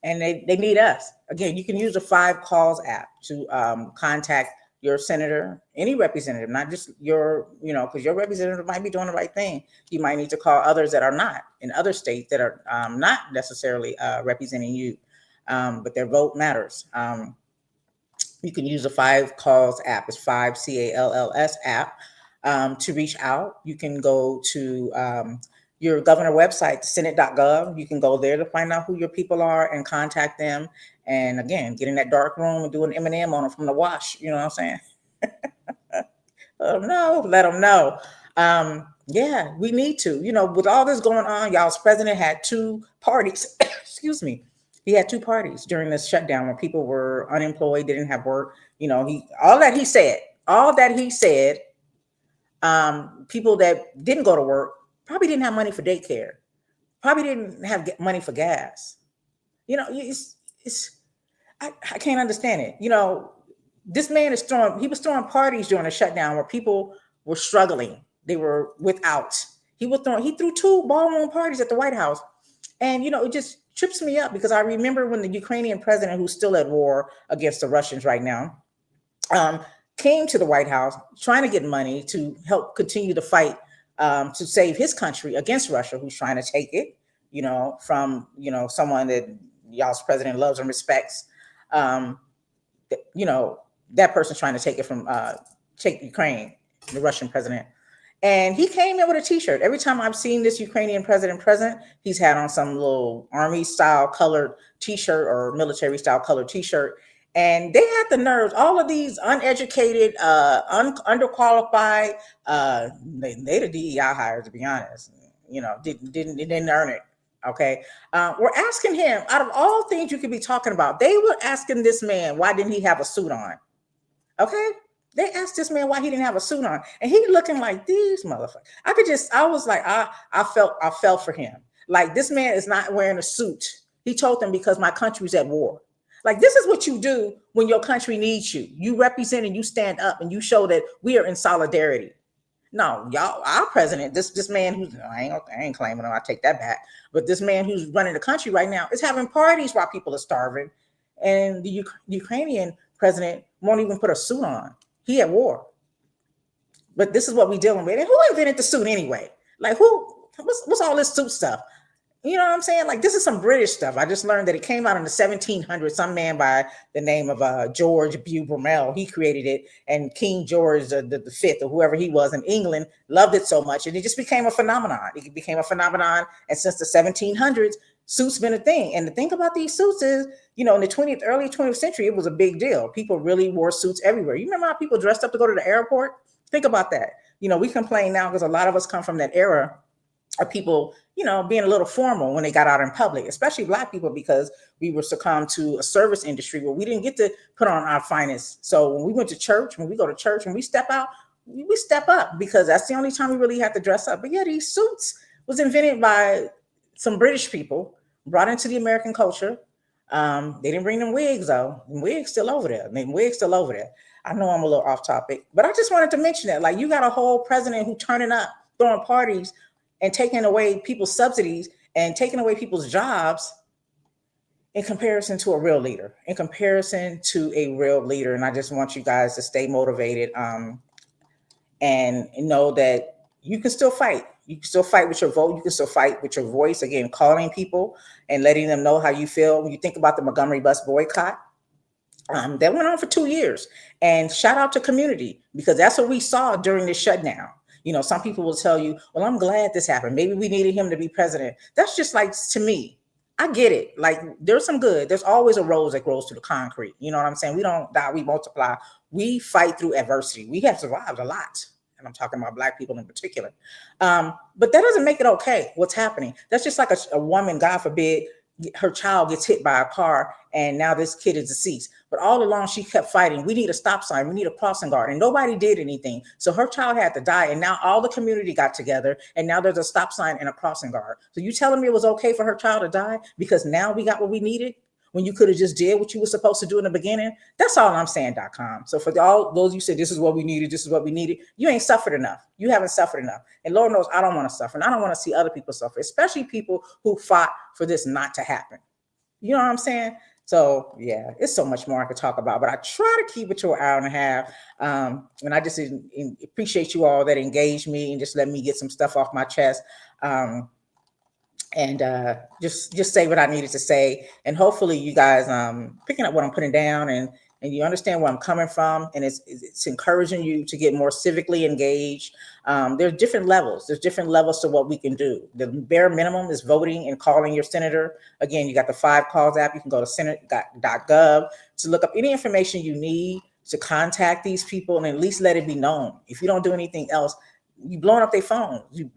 S1: And they need us. Again, you can use the 5 Calls app to contact your senator, any representative, not just your, because your representative might be doing the right thing. You might need to call others that are not in other states that are not necessarily representing you, but their vote matters. You can use the 5 Calls app. It's 5 CALLS app to reach out. You can go to your governor website, senate.gov. You can go there to find out who your people are and contact them. And again, get in that dark room and do an M&M on them from the wash. You know what I'm saying? Let them know. Yeah, we need to. With all this going on, y'all's president had 2 parties. Excuse me. He had 2 parties during this shutdown when people were unemployed, didn't have work. All that he said, people that didn't go to work probably didn't have money for daycare, probably didn't have money for gas. I can't understand it. This man he was throwing parties during the shutdown where people were struggling. They were without. He threw 2 ballroom parties at the White House. And, it just trips me up because I remember when the Ukrainian president, who's still at war against the Russians right now, came to the White House trying to get money to help continue the fight to save his country against Russia, who's trying to take it, from, someone that y'all's president loves and respects. That person's trying to take it from, take Ukraine, the Russian president. And he came in with a T-shirt. Every time I've seen this Ukrainian president present, he's had on some little army style colored T-shirt or military style colored T-shirt. And they had the nerves. All of these uneducated, underqualified, they the DEI hires, to be honest. Didn't earn it. Okay, we're asking him, out of all things you could be talking about, they were asking this man, why didn't he have a suit on? Okay. They asked this man why he didn't have a suit on, and he looking like these motherfuckers. I was like, I felt for him. Like, this man is not wearing a suit. He told them, because my country's at war. Like, this is what you do when your country needs you. You represent and you stand up and you show that we are in solidarity. No, y'all, our president, this man who's, I ain't claiming him, I take that back. But this man who's running the country right now is having parties while people are starving. And the Ukrainian president won't even put a suit on. He at war. But this is what we dealing with. And who invented the suit anyway? Like, what's all this suit stuff? You know what I'm saying? Like, this is some British stuff. I just learned that it came out in the 1700s. Some man by the name of George Bew Brummel, he created it. And King George the Fifth, or whoever he was in England, loved it so much. And it just became a phenomenon. It became a phenomenon. And since the 1700s, suits been a thing. And the thing about these suits is, in the early 20th century, it was a big deal. People really wore suits everywhere. You remember how people dressed up to go to the airport? Think about that. We complain now because a lot of us come from that era of people, being a little formal when they got out in public, especially Black people, because we were succumbed to a service industry where we didn't get to put on our finest. So when we went to church, when we go to church, when we step out, we step up, because that's the only time we really have to dress up. But yeah, these suits was invented by some British people, brought into the American culture. They didn't bring them wigs though. Wigs still over there. I know I'm a little off topic, but I just wanted to mention that. Like, you got a whole president who turning up, throwing parties, and taking away people's subsidies and taking away people's jobs in comparison to a real leader. And I just want you guys to stay motivated and know that you can still fight. You can still fight with your vote. You can still fight with your voice. Again, calling people and letting them know how you feel. When you think about the Montgomery bus boycott, that went on for 2 years. And shout out to community, because that's what we saw during this shutdown. Some people will tell you, well, I'm glad this happened. Maybe we needed him to be president. That's just like, to me, I get it. Like, there's some good. There's always a rose that grows through the concrete. You know what I'm saying? We don't die, we multiply. We fight through adversity. We have survived a lot. And I'm talking about Black people in particular. But that doesn't make it okay, what's happening. That's just like a woman, God forbid, her child gets hit by a car and now this kid is deceased. But all along she kept fighting. We need a stop sign. We need a crossing guard. And nobody did anything. So her child had to die. And now all the community got together. And now there's a stop sign and a crossing guard. So you telling me it was okay for her child to die because now we got what we needed, when you could have just did what you were supposed to do in the beginning? That's all I'm saying.com. So for all those you said, this is what we needed, you ain't suffered enough. You haven't suffered enough. And Lord knows I don't want to suffer. And I don't want to see other people suffer, especially people who fought for this not to happen. You know what I'm saying? So yeah, it's so much more I could talk about, but I try to keep it to an hour and a half. And I just appreciate you all that engage me and just let me get some stuff off my chest. And just say what I needed to say. And hopefully you guys picking up what I'm putting down and you understand where I'm coming from. And it's encouraging you to get more civically engaged. There's different levels. There's different levels to what we can do. The bare minimum is voting and calling your senator. Again, you got the 5 Calls app. You can go to senate.gov to look up any information you need to contact these people and at least let it be known. If you don't do anything else, you blowing up their phones, you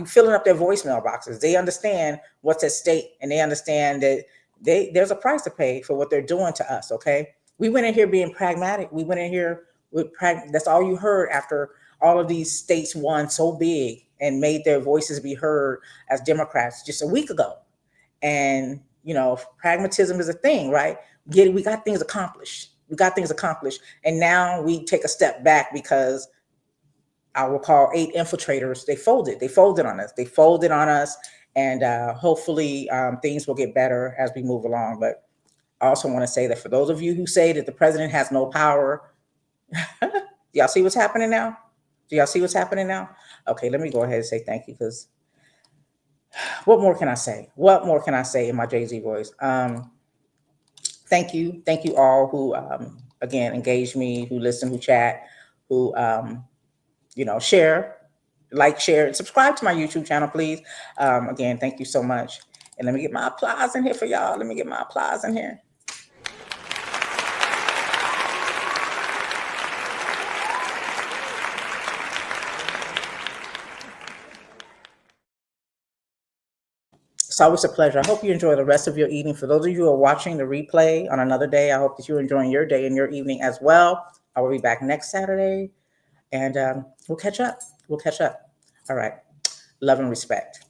S1: filling up their voicemail boxes. They understand what's at stake, and they understand that there's a price to pay for what they're doing to us. Okay, we went in here being pragmatic. We went in here with that's all you heard after all of these states won so big and made their voices be heard as Democrats just a week ago. And pragmatism is a thing, right? We got things accomplished. We got things accomplished. And now we take a step back because I will call 8 infiltrators. They folded on us. They folded on us. And hopefully things will get better as we move along. But I also want to say that for those of you who say that the president has no power, do y'all see what's happening now? Do y'all see what's happening now? Okay, let me go ahead and say thank you, because what more can I say? What more can I say in my Jay-Z voice? Thank you all who again engage me, who listen, who chat, who share, like, share, and subscribe to my YouTube channel, please. Again, thank you so much. And let me get my applause in here for y'all. Let me get my applause in here. It's always a pleasure. I hope you enjoy the rest of your evening. For those of you who are watching the replay on another day, I hope that you're enjoying your day and your evening as well. I will be back next Saturday, and we'll catch up. All right. Love and respect.